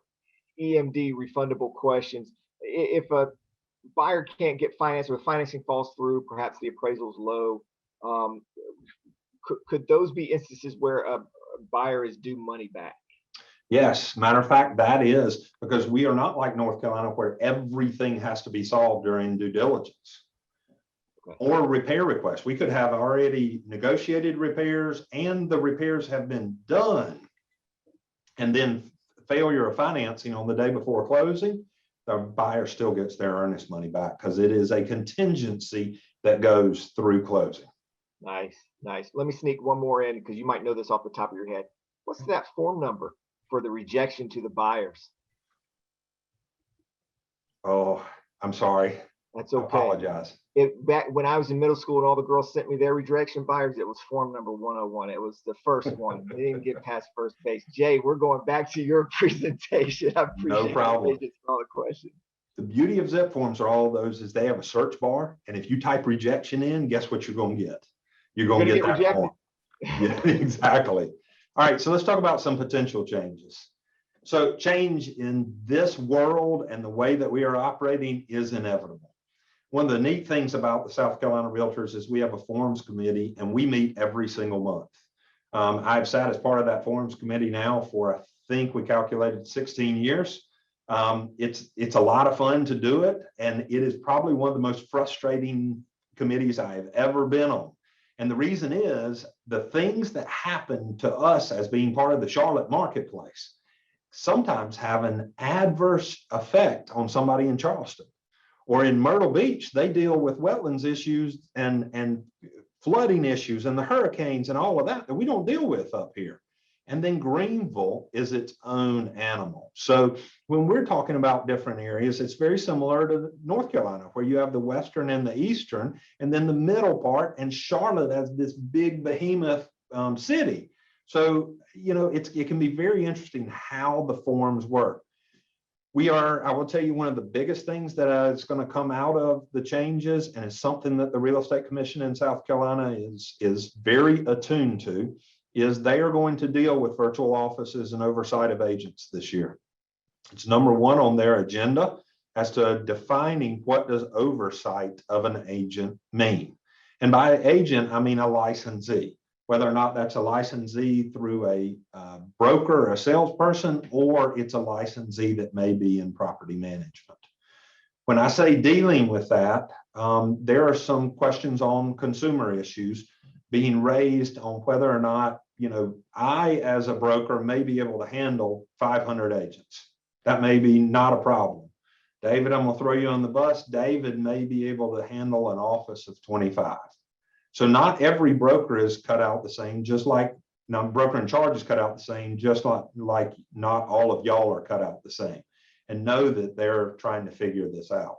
EMD refundable questions. If a buyer can't get finance or the financing falls through, perhaps the appraisal is low, could those be instances where a buyer is due money back? Yes, matter of fact, that is because we are not like North Carolina where everything has to be solved during due diligence or repair requests. We could have already negotiated repairs and the repairs have been done. And then failure of financing on the day before closing, the buyer still gets their earnest money back because it is a contingency that goes through closing. Nice, nice. Let me sneak one more in because you might know this off the top of your head. What's that form number for the rejection to the buyers? Oh, I'm sorry. That's okay. I apologize. Back when I was in middle school and all the girls sent me their rejection buyers, it was form number 101. It was the first one. They didn't get past first base. Jay, we're going back to your presentation. I appreciate no problem. All the questions. The beauty of zip forms are all those is they have a search bar, and if you type rejection in, guess what you're going to get? You're going to get that rejected. form. Yeah, exactly. All right, so let's talk about some potential changes. So change in this world and the way that we are operating is inevitable. One of the neat things about the South Carolina Realtors is we have a forums committee and we meet every single month. I've sat as part of that forums committee now for, I think we calculated 16 years. It's a lot of fun to do it. And it is probably one of the most frustrating committees I've ever been on. And the reason is the things that happen to us as being part of the Charlotte marketplace sometimes have an adverse effect on somebody in Charleston. Or in Myrtle Beach, they deal with wetlands issues and flooding issues and the hurricanes and all of that that we don't deal with up here. And then Greenville is its own animal. So when we're talking about different areas, it's very similar to North Carolina, where you have the western and the eastern, and then the middle part, and Charlotte as this big behemoth city. So, you know, it can be very interesting how the forms work. I will tell you, one of the biggest things that is going to come out of the changes, and it's something that the Real Estate Commission in South Carolina is very attuned to, is they are going to deal with virtual offices and oversight of agents this year. It's number one on their agenda as to defining what does oversight of an agent mean. And by agent, I mean a licensee, whether or not that's a licensee through a broker or a salesperson, or it's a licensee that may be in property management. When I say dealing with that, there are some questions on consumer issues being raised on whether or not, you know, I as a broker may be able to handle 500 agents. That may be not a problem. David, I'm gonna throw you on the bus. David may be able to handle an office of 25. So not every broker is cut out the same, just like broker in charge is cut out the same, just like not all of y'all are cut out the same. And know that they're trying to figure this out.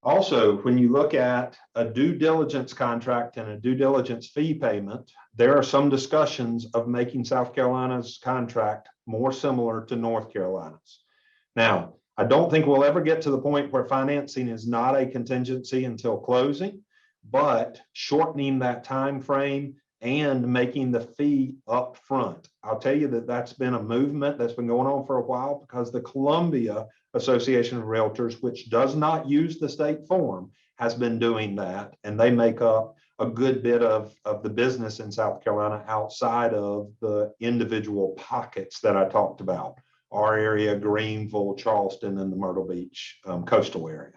Also, when you look at a due diligence contract and a due diligence fee payment, there are some discussions of making South Carolina's contract more similar to North Carolina's. Now, I don't think we'll ever get to the point where financing is not a contingency until closing, but shortening that time frame and making the fee up front. I'll tell you that that's been a movement that's been going on for a while, because the Columbia Association of Realtors, which does not use the state form, has been doing that, and they make up a good bit of the business in South Carolina outside of the individual pockets that I talked about, our area, Greenville, Charleston, and the Myrtle Beach coastal area.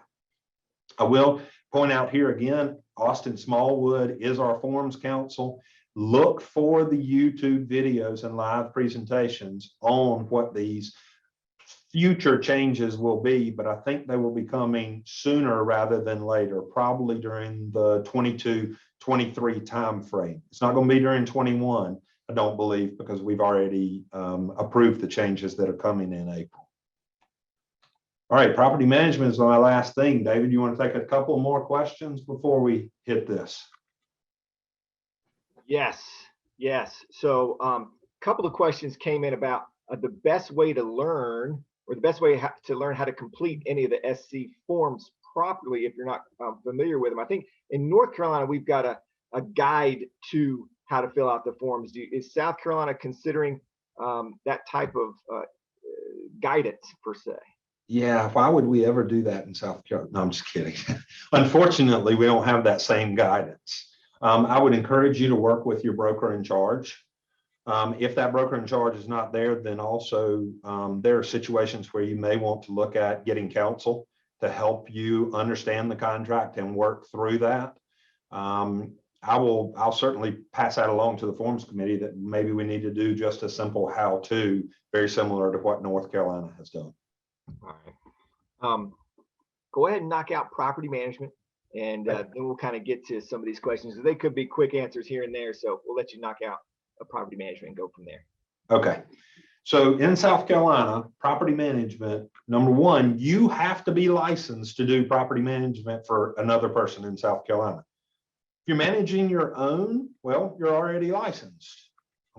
I will point out here again, Austin Smallwood is our forms counsel. Look for the YouTube videos and live presentations on what these future changes will be, but I think they will be coming sooner rather than later, probably during the 22-23 time frame. It's not going to be during 21, I don't believe, because we've already approved the changes that are coming in April. All right, property management is my last thing. David, you want to take a couple more questions before we hit this? Yes. So a couple of questions came in about the best way to learn, or the best way to learn how to complete any of the SC forms properly if you're not familiar with them. I think in North Carolina, we've got a guide to how to fill out the forms. Is South Carolina considering that type of guidance per se? Yeah, why would we ever do that in South Carolina? No, I'm just kidding. Unfortunately, we don't have that same guidance. I would encourage you to work with your broker in charge. If that broker in charge is not there, then also there are situations where you may want to look at getting counsel to help you understand the contract and work through that. I'll certainly pass that along to the forms committee that maybe we need to do just a simple how-to, very similar to what North Carolina has done. All right. Go ahead and knock out property management, and then we'll kind of get to some of these questions. They could be quick answers here and there, so we'll let you knock out a property management and go from there. Okay. So in South Carolina, property management, number one, you have to be licensed to do property management for another person in South Carolina. If you're managing your own, well, you're already licensed.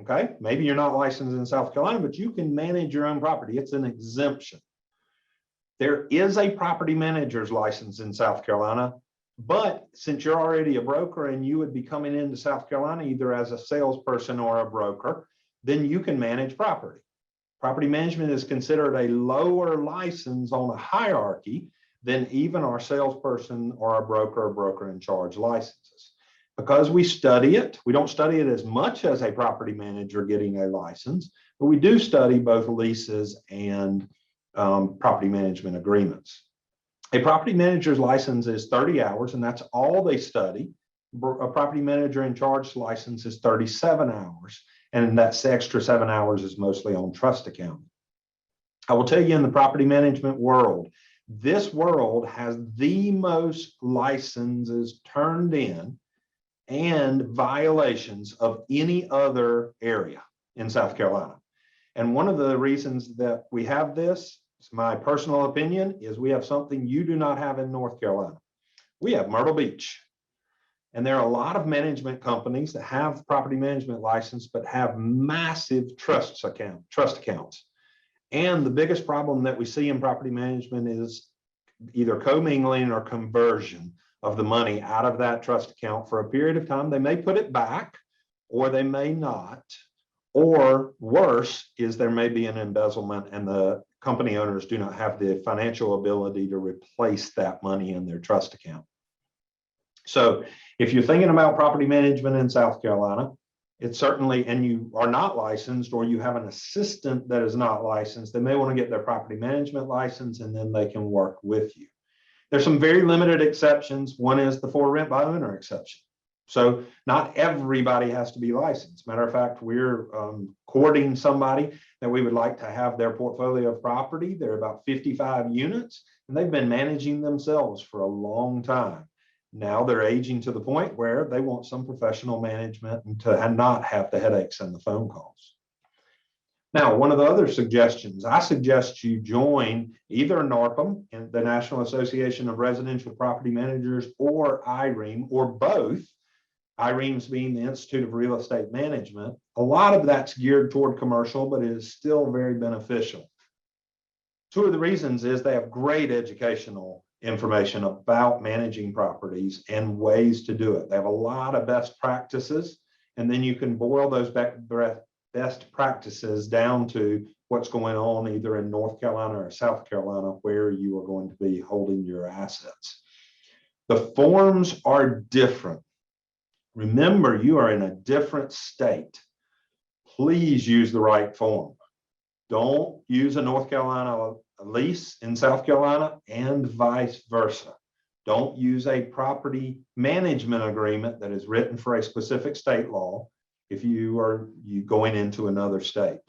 Okay. Maybe you're not licensed in South Carolina, but you can manage your own property. It's an exemption. There is a property manager's license in South Carolina, but since you're already a broker and you would be coming into South Carolina either as a salesperson or a broker, then you can manage property. Property management is considered a lower license on a hierarchy than even our salesperson or our broker or broker in charge licenses. Because we study it, we don't study it as much as a property manager getting a license, but we do study both leases and property management agreements. A property manager's license is 30 hours, and that's all they study. A property manager in charge license is 37 hours, and that's extra 7 hours is mostly on trust accounting. I will tell you, in the property management world, this world has the most licenses turned in and violations of any other area in South Carolina. And one of the reasons that we have this, it's my personal opinion, is we have something you do not have in North Carolina. We have Myrtle Beach. And there are a lot of management companies that have property management license, but have massive trust accounts. And the biggest problem that we see in property management is either commingling or conversion of the money out of that trust account for a period of time. They may put it back or they may not. Or worse is there may be an embezzlement and the company owners do not have the financial ability to replace that money in their trust account. So if you're thinking about property management in South Carolina, it's certainly, and you are not licensed or you have an assistant that is not licensed, they may want to get their property management license and then they can work with you. There's some very limited exceptions. One is the for rent by owner exception. So not everybody has to be licensed. Matter of fact, we're courting somebody that we would like to have their portfolio of property. They're about 55 units and they've been managing themselves for a long time. Now they're aging to the point where they want some professional management and to not have the headaches and the phone calls. Now, one of the other suggestions, I suggest you join either NARPM, the National Association of Residential Property Managers, or IREM, or both. IREM's being the Institute of Real Estate Management. A lot of that's geared toward commercial, but it is still very beneficial. Two of the reasons is they have great educational information about managing properties and ways to do it. They have a lot of best practices, and then you can boil those best practices down to what's going on either in North Carolina or South Carolina, where you are going to be holding your assets. The forms are different. Remember, you are in a different state. Please use the right form. Don't use a North Carolina lease in South Carolina and vice versa. Don't use a property management agreement that is written for a specific state law if you are going into another state.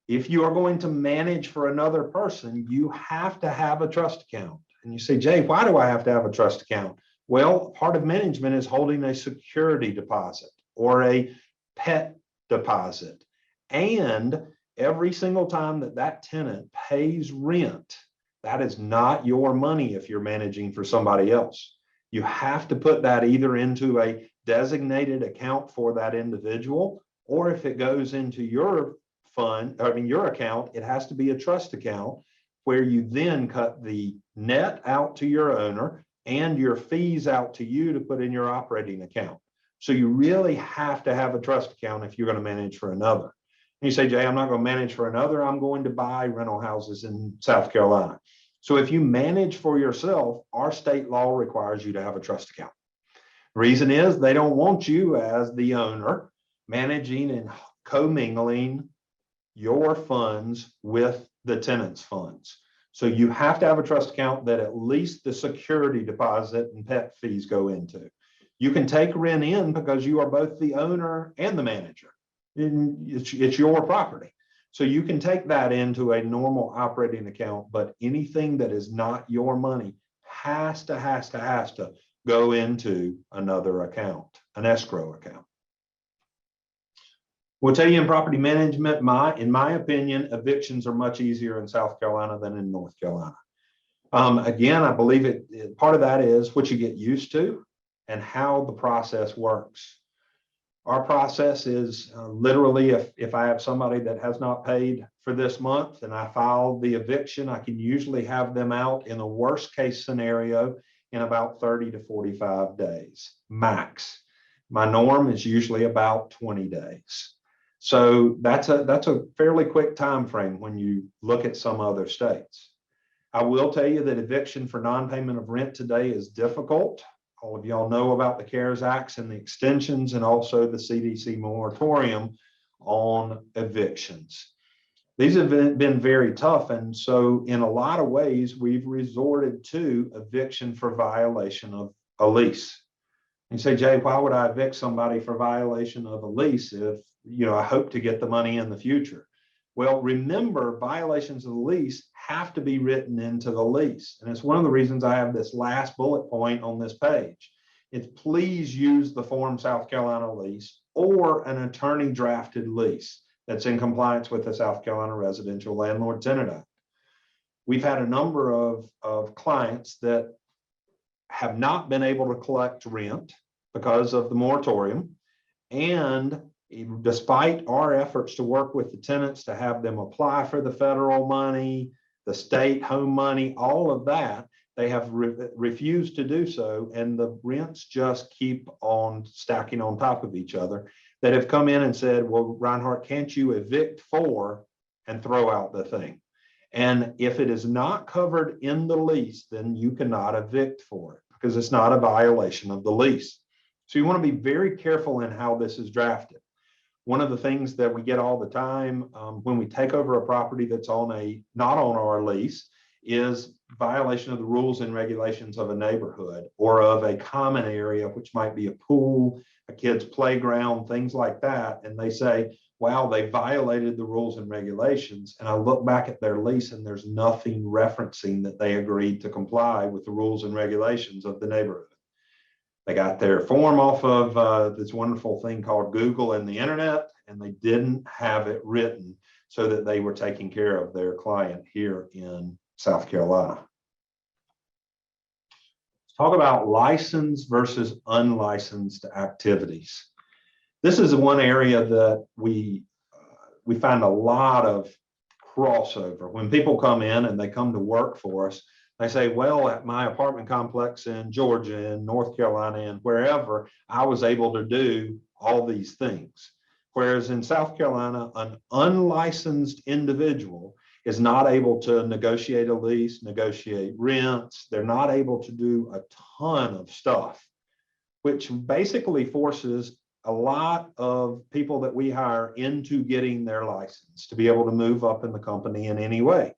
If you are going to manage for another person, you have to have a trust account. And you say, Jay, why do I have to have a trust account? Well, part of management is holding a security deposit or a pet deposit. And every single time that that tenant pays rent, that is not your money if you're managing for somebody else. You have to put that either into a designated account for that individual, or if it goes into your fund, your account, it has to be a trust account where you then cut the net out to your owner and your fees out to you to put in your operating account. So you really have to have a trust account if you're going to manage for another. And you say, Jay, I'm not going to manage for another. I'm going to buy rental houses in South Carolina. So if you manage for yourself, our state law requires you to have a trust account. The reason is they don't want you as the owner managing and commingling your funds with the tenant's funds. So you have to have a trust account that at least the security deposit and pet fees go into. You can take rent in because you are both the owner and the manager. It's your property. So you can take that into a normal operating account, but anything that is not your money has to go into another account, an escrow account. We'll tell you in property management, in my opinion, evictions are much easier in South Carolina than in North Carolina. Again, I believe part of that is what you get used to and how the process works. Our process is literally if I have somebody that has not paid for this month and I file the eviction, I can usually have them out in a worst case scenario in about 30 to 45 days max. My norm is usually about 20 days. So that's a fairly quick time frame when you look at some other states. I will tell you that eviction for non-payment of rent today is difficult. All of y'all know about the CARES Acts and the extensions and also the CDC moratorium on evictions. These have been very tough. And so in a lot of ways, we've resorted to eviction for violation of a lease. And you say, Jay, why would I evict somebody for violation of a lease if, I hope to get the money in the future? Well, remember, violations of the lease have to be written into the lease. And it's one of the reasons I have this last bullet point on this page. is please use the Form South Carolina lease or an attorney drafted lease that's in compliance with the South Carolina Residential Landlord Tenant Act. We've had a number of clients that have not been able to collect rent because of the moratorium. And despite our efforts to work with the tenants to have them apply for the federal money, the state home money, all of that, they have refused to do so. And the rents just keep on stacking on top of each other, that have come in and said, well, Reinhardt, can't you evict for and throw out the thing? And if it is not covered in the lease, then you cannot evict for it because it's not a violation of the lease. So you want to be very careful in how this is drafted. One of the things that we get all the time when we take over a property that's not on our lease is violation of the rules and regulations of a neighborhood or of a common area, which might be a pool, a kid's playground, things like that. And they say, wow, they violated the rules and regulations. And I look back at their lease and there's nothing referencing that they agreed to comply with the rules and regulations of the neighborhood. They got their form off of this wonderful thing called Google and the internet, and they didn't have it written so that they were taking care of their client here in South Carolina. Let's talk about licensed versus unlicensed activities. This is one area that we find a lot of crossover. When people come in and they come to work for us, they say, well, at my apartment complex in Georgia and North Carolina and wherever, I was able to do all these things. Whereas in South Carolina, an unlicensed individual is not able to negotiate a lease, negotiate rents. They're not able to do a ton of stuff, which basically forces a lot of people that we hire into getting their license to be able to move up in the company in any way.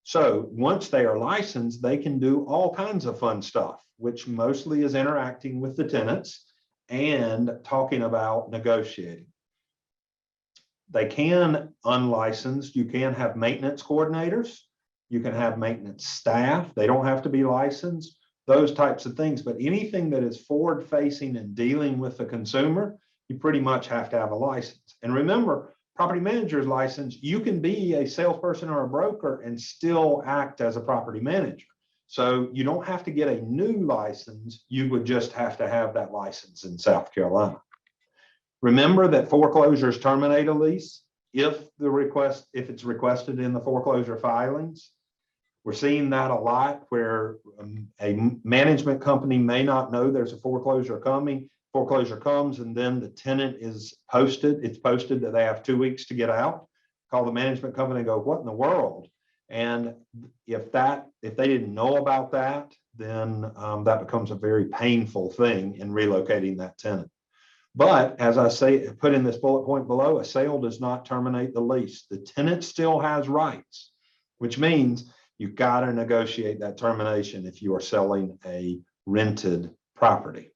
So once they are licensed, they can do all kinds of fun stuff, which mostly is interacting with the tenants and talking about negotiating. They can, unlicensed, you can have maintenance coordinators, you can have maintenance staff, they don't have to be licensed, those types of things. But anything that is forward facing and dealing with the consumer, you pretty much have to have a license. And remember, property manager's license, you can be a salesperson or a broker and still act as a property manager. So you don't have to get a new license, you would just have to have that license in South Carolina. Remember that foreclosures terminate a lease if it's requested in the foreclosure filings. We're seeing that a lot where a management company may not know there's a foreclosure coming. Foreclosure comes and then the tenant is posted. It's posted that they have 2 weeks to get out. Call the management company and go, what in the world? And if they didn't know about that, then that becomes a very painful thing in relocating that tenant. But as I say, put in this bullet point below, a sale does not terminate the lease. The tenant still has rights, which means you've got to negotiate that termination if you are selling a rented property.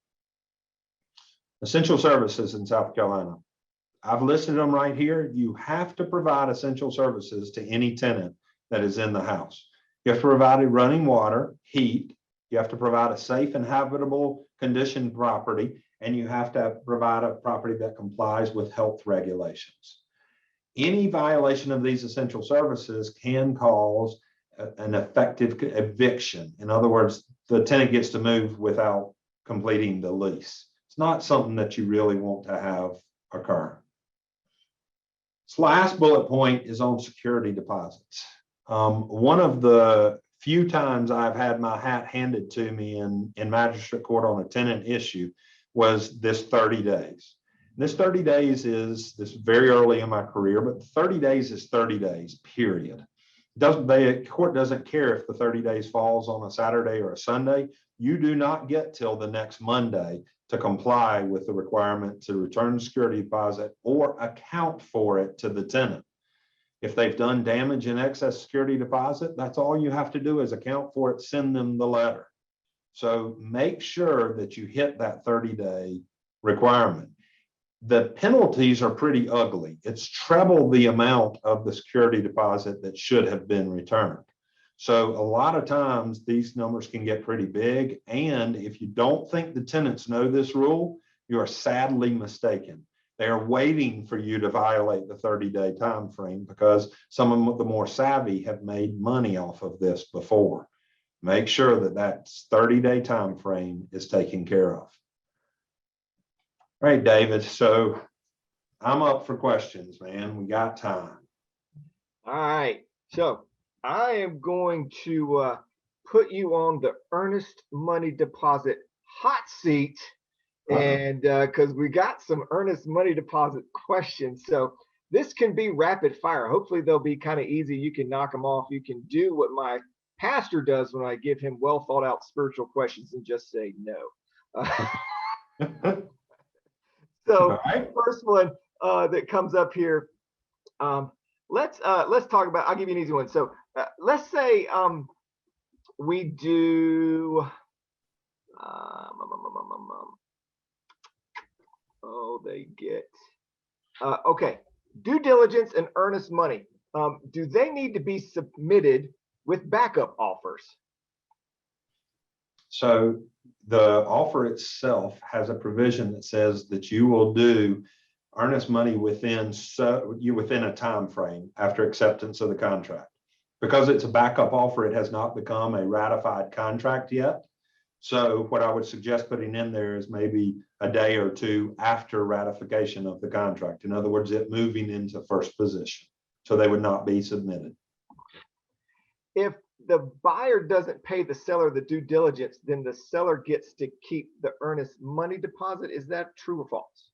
Essential services in South Carolina. I've listed them right here. You have to provide essential services to any tenant that is in the house. You have to provide running water, heat. You have to provide a safe and habitable condition property, and you have to provide a property that complies with health regulations. Any violation of these essential services can cause an effective eviction. In other words, the tenant gets to move without completing the lease. It's not something that you really want to have occur. This last bullet point is on security deposits. One of the few times I've had my hat handed to me in magistrate court on a tenant issue was this 30 days. This 30 days is this very early in my career, but 30 days is 30 days, period. The court doesn't care if the 30 days falls on a Saturday or a Sunday. You do not get till the next Monday to comply with the requirement to return the security deposit or account for it to the tenant. If they've done damage in excess security deposit, that's all you have to do is account for it, send them the letter. So make sure that you hit that 30-day requirement. The penalties are pretty ugly. It's treble the amount of the security deposit that should have been returned. So a lot of times these numbers can get pretty big. And if you don't think the tenants know this rule, you are sadly mistaken. They are waiting for you to violate the 30-day time frame because some of the more savvy have made money off of this before. Make sure that that 30-day time frame is taken care of. All right, David. So I'm up for questions, man. We got time. All right. So I am going to put you on the earnest money deposit hot seat. And because we got some earnest money deposit questions. So this can be rapid fire. Hopefully they'll be kind of easy. You can knock them off. You can do what my pastor does when I give him well thought out spiritual questions and just say no. So right. first one that comes up here, let's talk about, I'll give you an easy one. So let's say we do, they get, okay, due diligence and earnest money. Do they need to be submitted with backup offers? So the offer itself has a provision that says that you will do earnest money within a time frame after acceptance of the contract. Because it's a backup offer, it has not become a ratified contract yet. So what I would suggest putting in there is maybe a day or two after ratification of the contract. In other words, it moving into first position. So they would not be submitted. If the buyer doesn't pay the seller the due diligence, then the seller gets to keep the earnest money deposit. Is that true or false?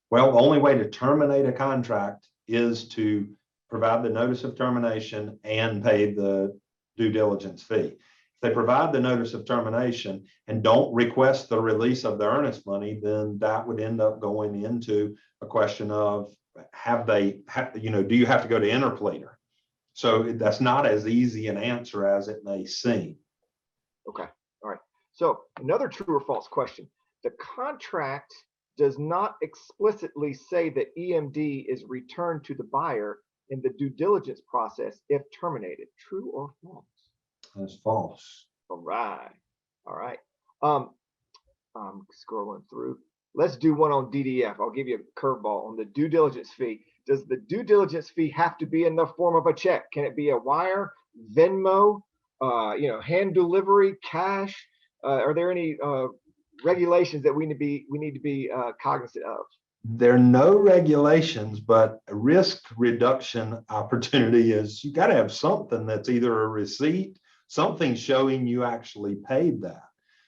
Well, the only way to terminate a contract is to provide the notice of termination and pay the due diligence fee. If they provide the notice of termination and don't request the release of the earnest money, then that would end up going into a question of do you have to go to interpleader? So that's not as easy an answer as it may seem. Okay. All right. So another true or false question. The contract does not explicitly say that EMD is returned to the buyer in the due diligence process if terminated. True or false? That's false. All right. All right. I'm scrolling through. Let's do one on DDF. I'll give you a curveball on the due diligence fee. Does the due diligence fee have to be in the form of a check? Can it be a wire, Venmo, hand delivery, cash? Are there any regulations that we need to be cognizant of? There are no regulations, but a risk reduction opportunity is you got to have something that's either a receipt, something showing you actually paid that.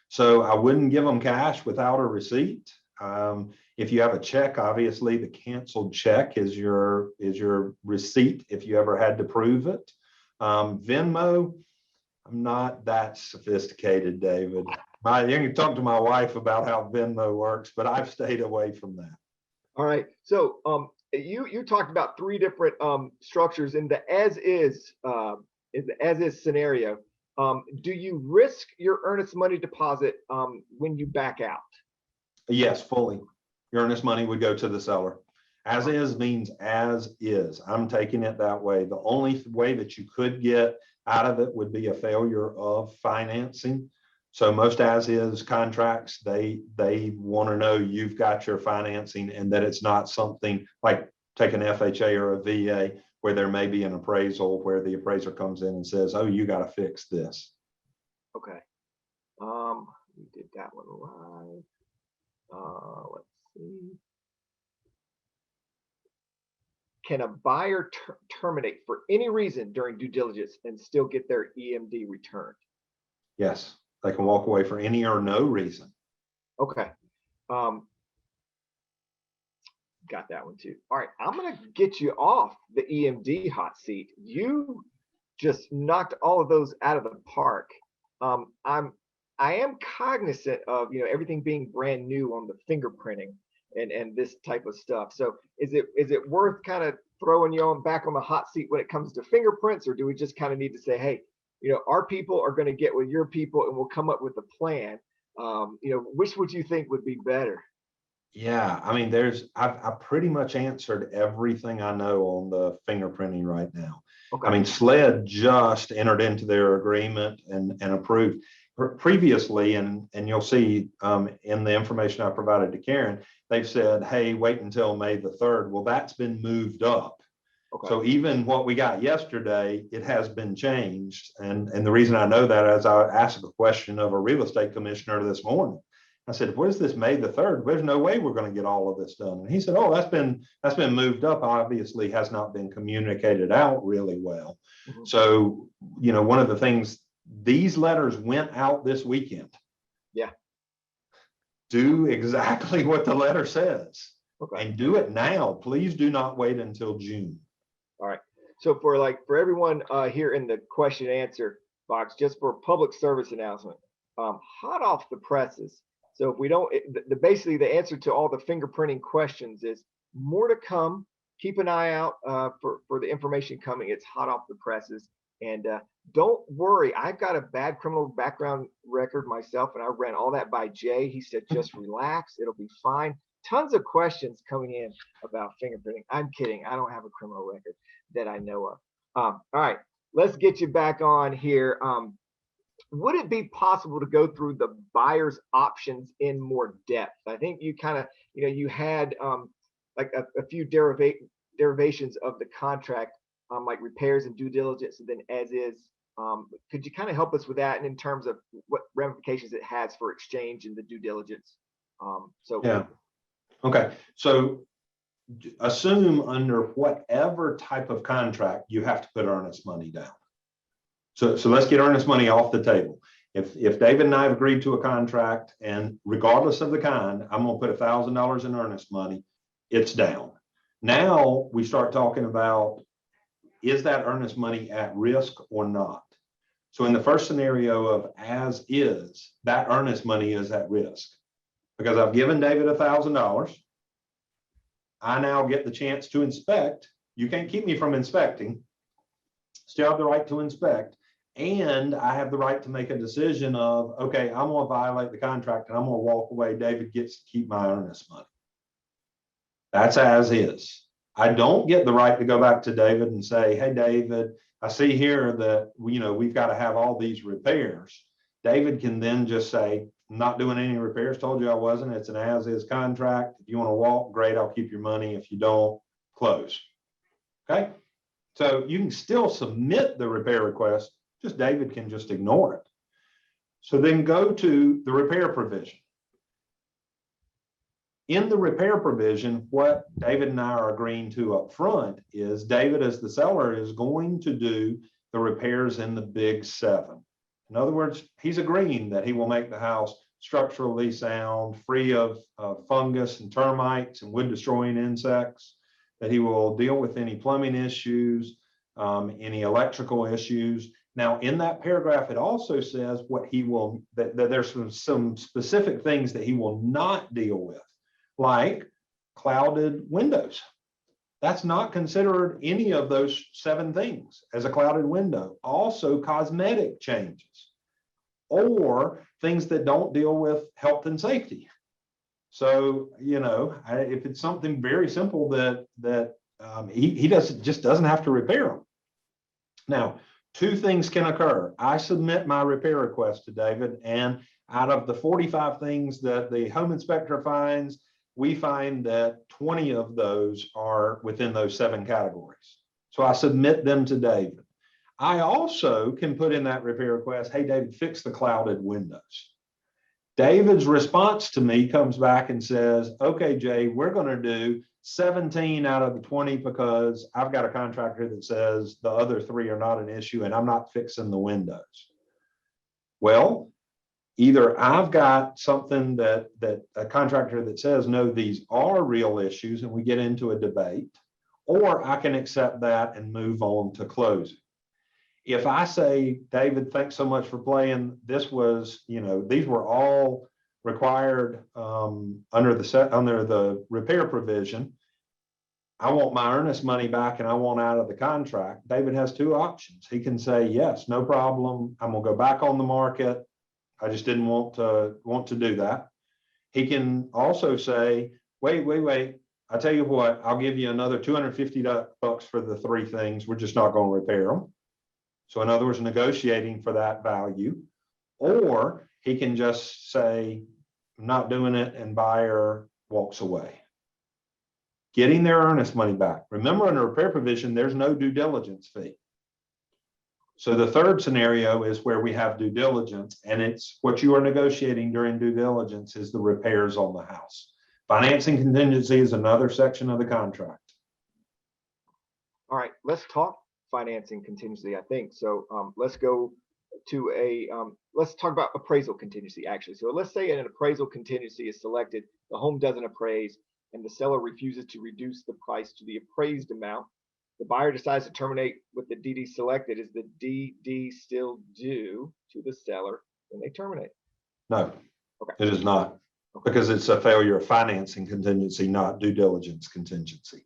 So I wouldn't give them cash without a receipt. If you have a check, obviously the canceled check is your receipt if you ever had to prove it. Venmo, I'm not that sophisticated, David. You can talk to my wife about how Venmo works, but I've stayed away from that. All right. So you talked about three different structures in the as is scenario. Do you risk your earnest money deposit when you back out? Yes, fully. Your earnest money would go to the seller. As is means as is. I'm taking it that way. The only way that you could get out of it would be a failure of financing. So most as is contracts, they want to know you've got your financing and that it's not something like take an FHA or a VA where there may be an appraisal where the appraiser comes in and says, oh, you got to fix this. Okay. We did that one live. Let's see. Can a buyer terminate for any reason during due diligence and still get their EMD returned? Yes, they can walk away for any or no reason. Okay. Got that one too. All right, I'm gonna get you off the EMD hot seat. You just knocked all of those out of the park. I am cognizant of everything being brand new on the fingerprinting and this type of stuff. So is it worth kind of throwing you back on the hot seat when it comes to fingerprints, or do we just kind of need to say, hey, our people are going to get with your people and we'll come up with a plan? Which would you think would be better? Yeah, I mean, I pretty much answered everything I know on the fingerprinting right now. Okay. I mean, SLED just entered into their agreement and approved previously, and you'll see in the information I provided to Karen, they've said, hey, wait until May the 3rd. Well, that's been moved up. Okay. So even what we got yesterday, it has been changed. And the reason I know that is I asked a question of a real estate commissioner this morning. I said, what is this May the 3rd? There's no way we're going to get all of this done. And he said, oh, that's been moved up. Obviously has not been communicated out really well. Mhm. So, you know, one of the things, these letters went out this weekend. Yeah. Do exactly what the letter says. Okay. And do it now. Please do not wait until June. All right. So for everyone here in the question and answer box, just for public service announcement, hot off the presses. So if we don't, basically the answer to all the fingerprinting questions is more to come. Keep an eye out for the information coming. It's hot off the presses. And don't worry, I've got a bad criminal background record myself, and I ran all that by Jay. He said, just relax, it'll be fine. Tons of questions coming in about fingerprinting. I'm kidding. I don't have a criminal record that I know of. All right, let's get you back on here. Would it be possible to go through the buyer's options in more depth? I think you kind of, you had like a few derivations of the contract, like repairs and due diligence, and then as is. Could you kind of help us with that, and in terms of what ramifications it has for exchange and the due diligence? Yeah. Okay. So assume under whatever type of contract you have to put earnest money down. So let's get earnest money off the table. If David and I have agreed to a contract, and regardless of the kind, I'm going to put $1,000 in earnest money, it's down. Now we start talking about, is that earnest money at risk or not? So in the first scenario of as is, that earnest money is at risk because I've given David $1,000. I now get the chance to inspect. You can't keep me from inspecting. Still have the right to inspect. And I have the right to make a decision of, okay, I'm going to violate the contract and I'm going to walk away. David gets to keep my earnest money. That's as is. I don't get the right to go back to David and say, hey, David, I see here that, we've got to have all these repairs. David can then just say, I'm not doing any repairs. Told you I wasn't. It's an as is contract. If you want to walk, great, I'll keep your money. If you don't, close. Okay. So you can still submit the repair request, just David can just ignore it. So then go to the repair provision. In the repair provision, what David and I are agreeing to up front is David, as the seller, is going to do the repairs in the big 7. In other words, he's agreeing that he will make the house structurally sound, free of fungus and termites and wood destroying insects, that he will deal with any plumbing issues, any electrical issues. Now, in that paragraph, it also says what he will, that there's some specific things that he will not deal with, like clouded windows. That's not considered any of those 7 things as a clouded window. Also, cosmetic changes or things that don't deal with health and safety. So, if it's something very simple that he just doesn't have to repair them. Now, 2 things can occur. I submit my repair request to David, and out of the 45 things that the home inspector finds, we find that 20 of those are within those 7 categories. So I submit them to David. I also can put in that repair request, hey, David, fix the clouded windows. David's response to me comes back and says, okay, Jay, we're going to do 17 out of the 20 because I've got a contractor that says the other 3 are not an issue and I'm not fixing the windows. Well, either I've got something that a contractor that says, no, these are real issues and we get into a debate, or I can accept that and move on to closing. If I say, David, thanks so much for playing, this was, these were all required under the repair provision, I want my earnest money back and I want out of the contract, David has 2 options. He can say, yes, no problem, I'm gonna go back on the market. I just didn't want to do that. He can also say, wait, I tell you what, I'll give you another $250 for the three things. We're just not going to repair them. So in other words, negotiating for that value, or he can just say, I'm not doing it, and buyer walks away. Getting their earnest money back. Remember, in a repair provision, there's no due diligence fee. So the third scenario is where we have due diligence, and it's what you are negotiating during due diligence is the repairs on the house. Financing contingency is another section of the contract. All right, let's talk financing contingency, I think. So let's go to let's talk about appraisal contingency, actually. So let's say an appraisal contingency is selected, the home doesn't appraise, and the seller refuses to reduce the price to the appraised amount. The buyer decides to terminate with the DD selected. Is the DD still due to the seller when they terminate? No, okay. It is not, because it's a failure of financing contingency, not due diligence contingency.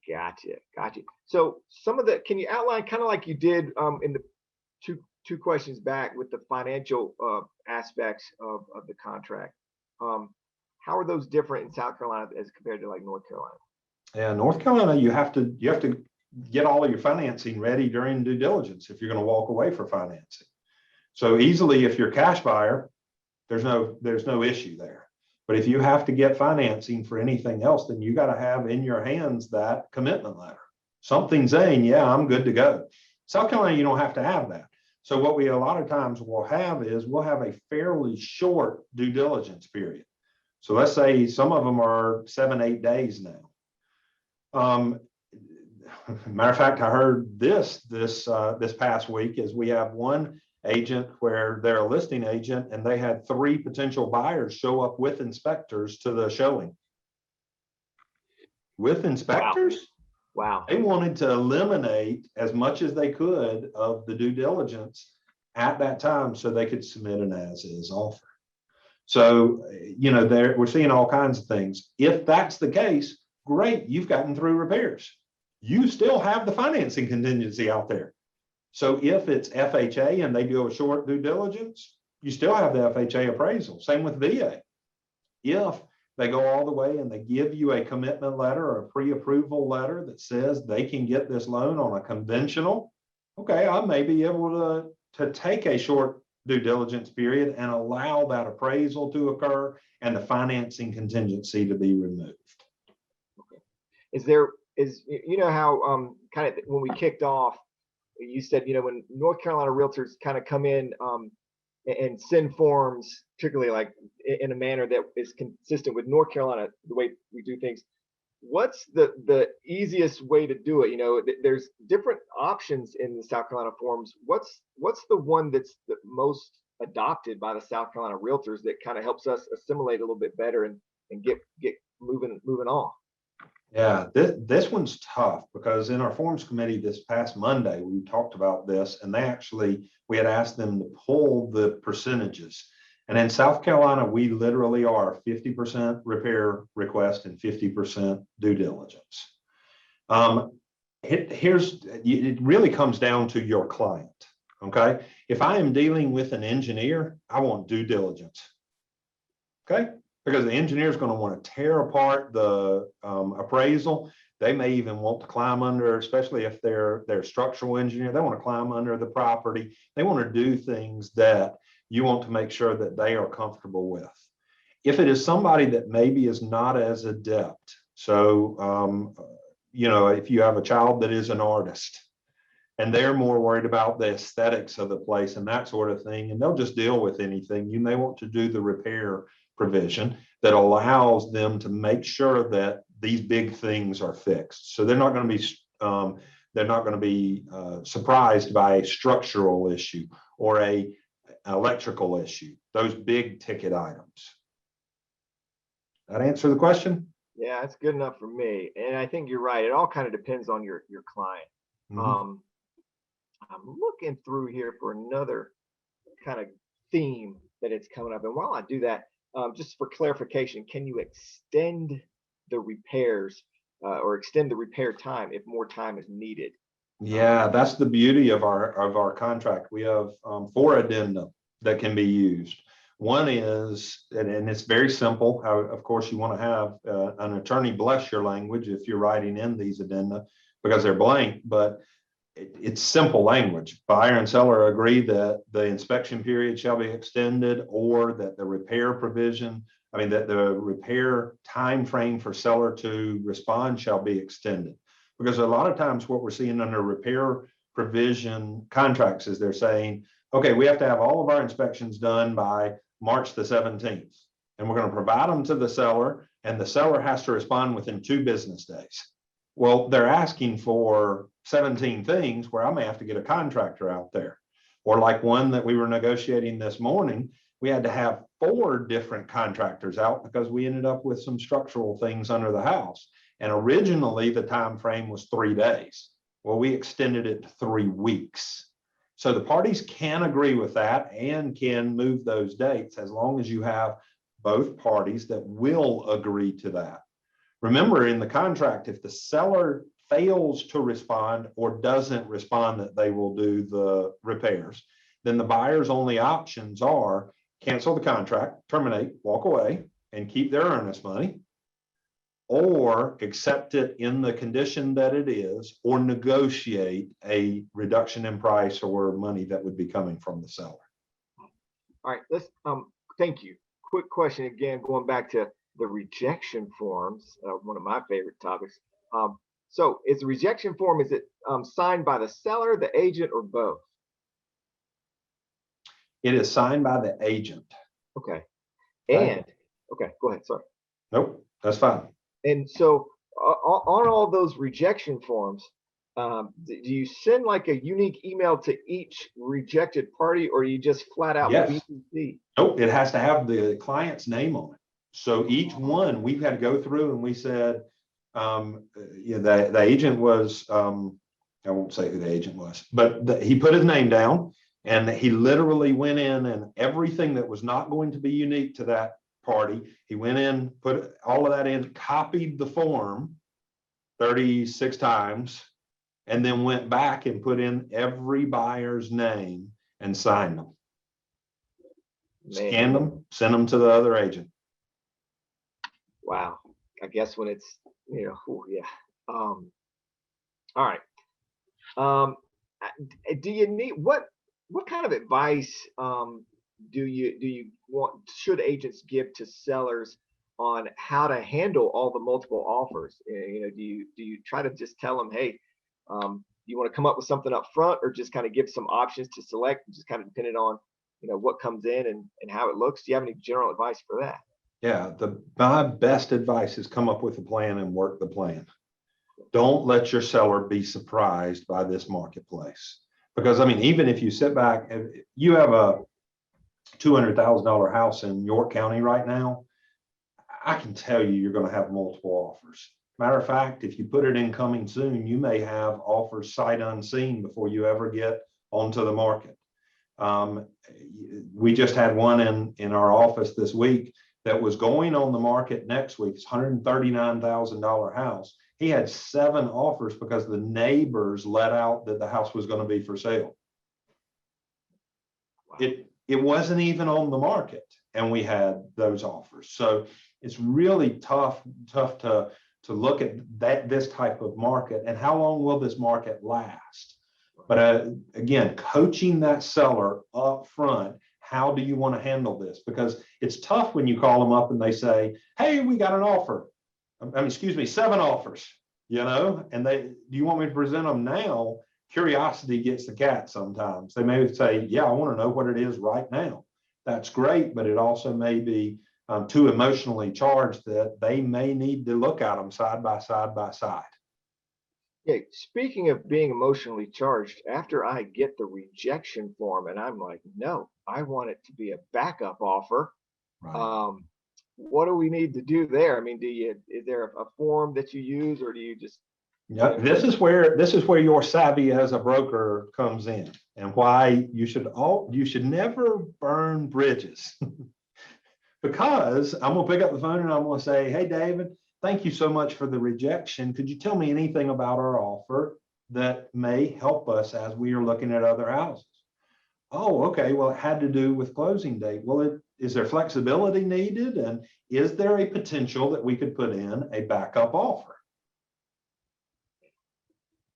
Gotcha. So some of the, can you outline kind of like you did in the two questions back with the financial aspects of the contract? How are those different in South Carolina as compared to like North Carolina? Yeah, North Carolina, you have to get all of your financing ready during due diligence if you're going to walk away for financing. So easily, if you're a cash buyer, there's no issue there. But if you have to get financing for anything else, then you got to have in your hands that commitment letter, something saying, yeah, I'm good to go. South Carolina, you don't have to have that. So what we a lot of times will have is we'll have a fairly short due diligence period. So let's say some of them are 7-8 days now. Matter of fact, I heard this past week is we have one agent where they're a listing agent and they had 3 potential buyers show up with inspectors to the showing. With inspectors? Wow. They wanted to eliminate as much as they could of the due diligence at that time so they could submit an as-is offer. So, you know, we're seeing all kinds of things. If that's the case, great, you've gotten through repairs. You still have the financing contingency out there. So if it's FHA and they do a short due diligence, you still have the FHA appraisal. Same with VA. If they go all the way and they give you a commitment letter or a pre-approval letter that says they can get this loan on a conventional, okay, I may be able to take a short due diligence period and allow that appraisal to occur and the financing contingency to be removed. Okay. You know how kind of when we kicked off, you said, you know, when North Carolina realtors kind of come in and send forms, particularly like in a manner that is consistent with North Carolina, the way we do things, what's the easiest way to do it? You know, there's different options in the South Carolina forms. What's the one that's the most adopted by the South Carolina realtors that kind of helps us assimilate a little bit better and get moving on? Yeah, this one's tough because in our forms committee this past Monday, we talked about this and we had asked them to pull the percentages. And in South Carolina, we literally are 50% repair request and 50% due diligence. It really comes down to your client. Okay. If I am dealing with an engineer, I want due diligence. Okay. Because the engineer is going to want to tear apart the appraisal. They may even want to climb under, especially if they're a structural engineer, they want to climb under the property. They want to do things that you want to make sure that they are comfortable with. If it is somebody that maybe is not as adept, so, you know, if you have a child that is an artist and they're more worried about the aesthetics of the place and that sort of thing, and they'll just deal with anything, you may want to do the repair provision that allows them to make sure that these big things are fixed. So they're not going to be surprised by a structural issue or a electrical issue, those big ticket items. That answer the question? Yeah, it's good enough for me. And I think you're right. It all kind of depends on your client. Mm-hmm. I'm looking through here for another kind of theme that it's coming up. And while I do that, just for clarification, can you extend the repairs or extend the repair time if more time is needed? Yeah, that's the beauty of our contract. We have 4 addenda that can be used. One is, and it's very simple. Of course, you want to have an attorney bless your language if you're writing in these addenda because they're blank, but it's simple language. Buyer and seller agree that the inspection period shall be extended, or that the repair provision, that the repair time frame for seller to respond shall be extended. Because a lot of times what we're seeing under repair provision contracts is they're saying, okay, we have to have all of our inspections done by March the 17th, and we're going to provide them to the seller, and the seller has to respond within 2 business days. Well, they're asking for 17 things where I may have to get a contractor out there. Or like one that we were negotiating this morning, we had to have 4 different contractors out because we ended up with some structural things under the house. And originally the time frame was 3 days. Well, we extended it to 3 weeks. So the parties can agree with that and can move those dates as long as you have both parties that will agree to that. Remember, in the contract, if the seller fails to respond or doesn't respond that they will do the repairs, then the buyer's only options are cancel the contract, terminate, walk away, and keep their earnest money, or accept it in the condition that it is, or negotiate a reduction in price or money that would be coming from the seller. All right, let's thank you. Quick question again, going back to the rejection forms, one of my favorite topics. So is the rejection form, is it signed by the seller, the agent, or both? It is signed by the agent. Okay. And okay, go ahead. Sorry. Nope, that's fine. And so on all those rejection forms, do you send like a unique email to each rejected party, or you just flat out Yes. BCC? Nope, it has to have the client's name on it. So each one we've had to go through, and we said, the agent was, I won't say who the agent was, but he put his name down, and he literally went in, and everything that was not going to be unique to that party, he went in, put all of that in, copied the form 36 times, and then went back and put in every buyer's name and signed them. Scanned them, sent them to the other agent. Wow. I guess when it's, yeah. All right. Do you need what kind of advice do you want, should agents give to sellers on how to handle all the multiple offers? Do you try to just tell them, hey, you want to come up with something up front, or just kind of give some options to select, just kind of depending on what comes in and how it looks? Do you have any general advice for that? Yeah, my best advice is come up with a plan and work the plan. Don't let your seller be surprised by this marketplace. Because even if you sit back, you have a $200,000 house in York County right now, I can tell you're going to have multiple offers. Matter of fact, if you put it in coming soon, you may have offers sight unseen before you ever get onto the market. We just had one in our office this week that was going on the market next week. It's $139,000 house. He had 7 offers because the neighbors let out that the house was going to be for sale. Wow. It wasn't even on the market, and we had those offers. So it's really tough to look at this type of market and how long will this market last. But again, coaching that seller up front. How do you want to handle this? Because it's tough when you call them up and they say, hey, we got an offer. 7 offers, and do you want me to present them now? Curiosity gets the cat sometimes. They may say, yeah, I want to know what it is right now. That's great, but it also may be too emotionally charged that they may need to look at them side by side by side. Yeah, speaking of being emotionally charged, after I get the rejection form and I'm like, no, I want it to be a backup offer. Right. What do we need to do there? Is there a form that you use, or do you just? Yeah, this is where your savvy as a broker comes in, and why you should never burn bridges. Because I'm gonna pick up the phone and I'm gonna say, hey, David, thank you so much for the rejection. Could you tell me anything about our offer that may help us as we are looking at other houses? Oh, okay. Well, it had to do with closing date. Well, is there flexibility needed? And is there a potential that we could put in a backup offer?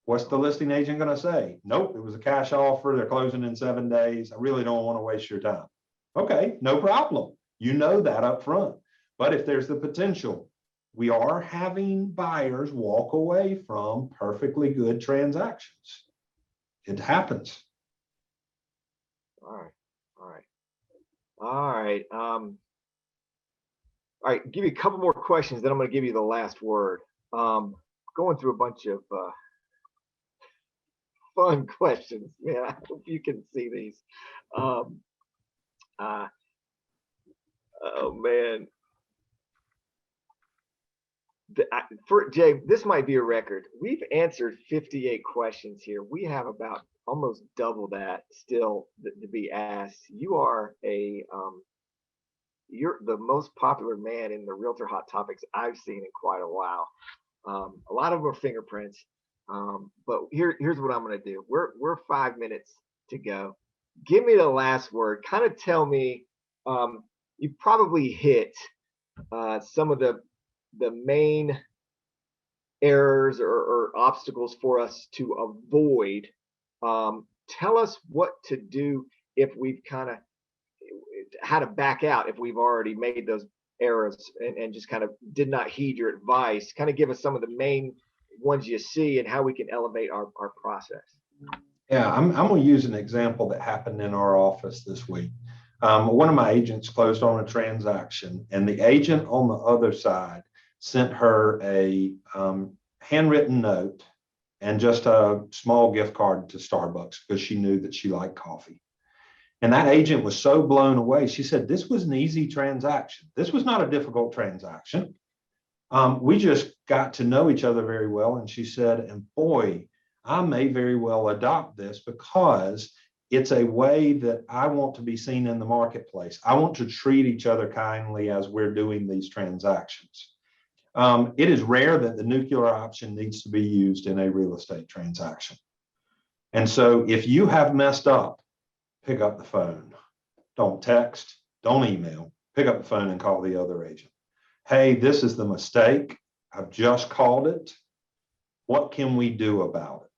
What's the listing agent going to say? Nope, it was a cash offer. They're closing in 7 days. I really don't want to waste your time. Okay, no problem. You know that up front. But if there's the potential, we are having buyers walk away from perfectly good transactions. It happens. All right. All right. All right. Give you a couple more questions, then I'm going to give you the last word. Going through a bunch of fun questions, man. I hope you can see these. Oh man. For Jay, this might be a record. We've answered 58 questions here. We have about almost double that still to be asked. You're the most popular man in the Realtor Hot Topics I've seen in quite a while. A lot of them are fingerprints. But here's what I'm going to do. We're 5 minutes to go. Give me the last word. Kind of tell me, you probably hit some of the main errors or obstacles for us to avoid. Tell us what to do if we've kind of how to back out if we've already made those errors and just kind of did not heed your advice. Kind of give us some of the main ones you see and how we can elevate our process. Yeah, I'm going to use an example that happened in our office this week. One of my agents closed on a transaction, and the agent on the other side sent her a handwritten note and just a small gift card to Starbucks because she knew that she liked coffee. And that agent was so blown away. She said, this was an easy transaction. This was not a difficult transaction. We just got to know each other very well. And she said, and boy, I may very well adopt this because it's a way that I want to be seen in the marketplace. I want to treat each other kindly as we're doing these transactions. It is rare that the nuclear option needs to be used in a real estate transaction. And so if you have messed up, pick up the phone. Don't text, don't email, pick up the phone and call the other agent. Hey, this is the mistake. I've just called it. What can we do about it?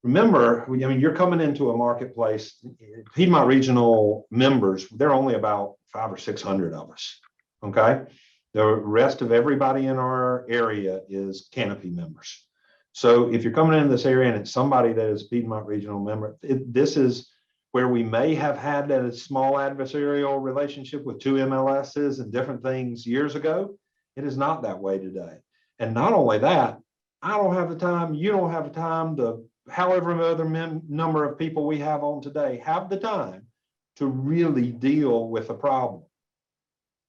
Remember, I mean, you're coming into a marketplace. Piedmont Regional members, there are only about 500 or 600 of us, okay? The rest of everybody in our area is Canopy members. So if you're coming into this area and it's somebody that is a Piedmont Regional member, this is where we may have had a small adversarial relationship with 2 MLSs and different things years ago. It is not that way today. And not only that, I don't have the time, you don't have the time, however other number of people we have on today have the time to really deal with a problem.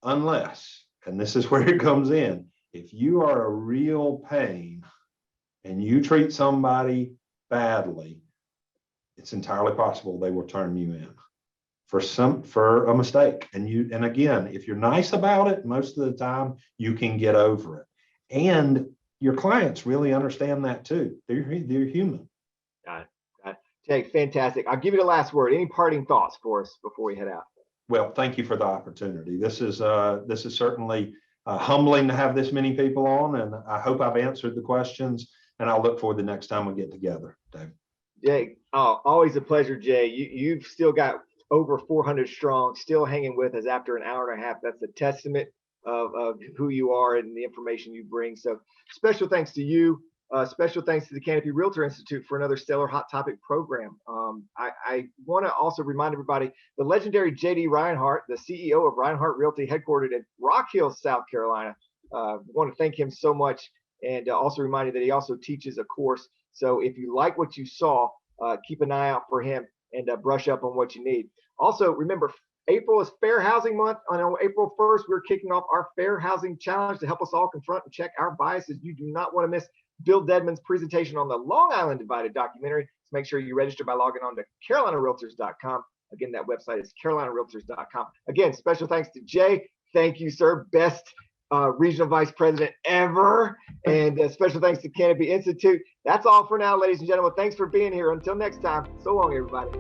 Unless, and this is where it comes in, if you are a real pain and you treat somebody badly, it's entirely possible they will turn you in for a mistake. And again, if you're nice about it, most of the time you can get over it. And your clients really understand that too. They're human. Got it. Jay, fantastic. I'll give you the last word. Any parting thoughts for us before we head out? Well, thank you for the opportunity. This is certainly humbling to have this many people on, and I hope I've answered the questions. And I'll look forward to the next time we get together, Dave. Jay, always a pleasure, Jay. You've still got over 400 strong, still hanging with us after an hour and a half. That's a testament of who you are and the information you bring. So special thanks to you. Special thanks to the Canopy Realtor Institute for another stellar Hot Topic program. I want to also remind everybody, the legendary J.D. Reinhardt, the CEO of Reinhardt Realty, headquartered in Rock Hill, South Carolina. Want to thank him so much, and also remind you that he also teaches a course. So if you like what you saw, keep an eye out for him and brush up on what you need. Also, remember, April is Fair Housing Month. On April 1st, we're kicking off our Fair Housing Challenge to help us all confront and check our biases. You do not want to miss Bill Dedman's presentation on the Long Island Divided documentary. So make sure you register by logging on to CarolinaRealtors.com. Again, that website is CarolinaRealtors.com. Again, special thanks to Jay. Thank you, sir. Best regional vice president ever. And special thanks to Canopy Institute. That's all for now, ladies and gentlemen. Thanks for being here. Until next time, so long, everybody.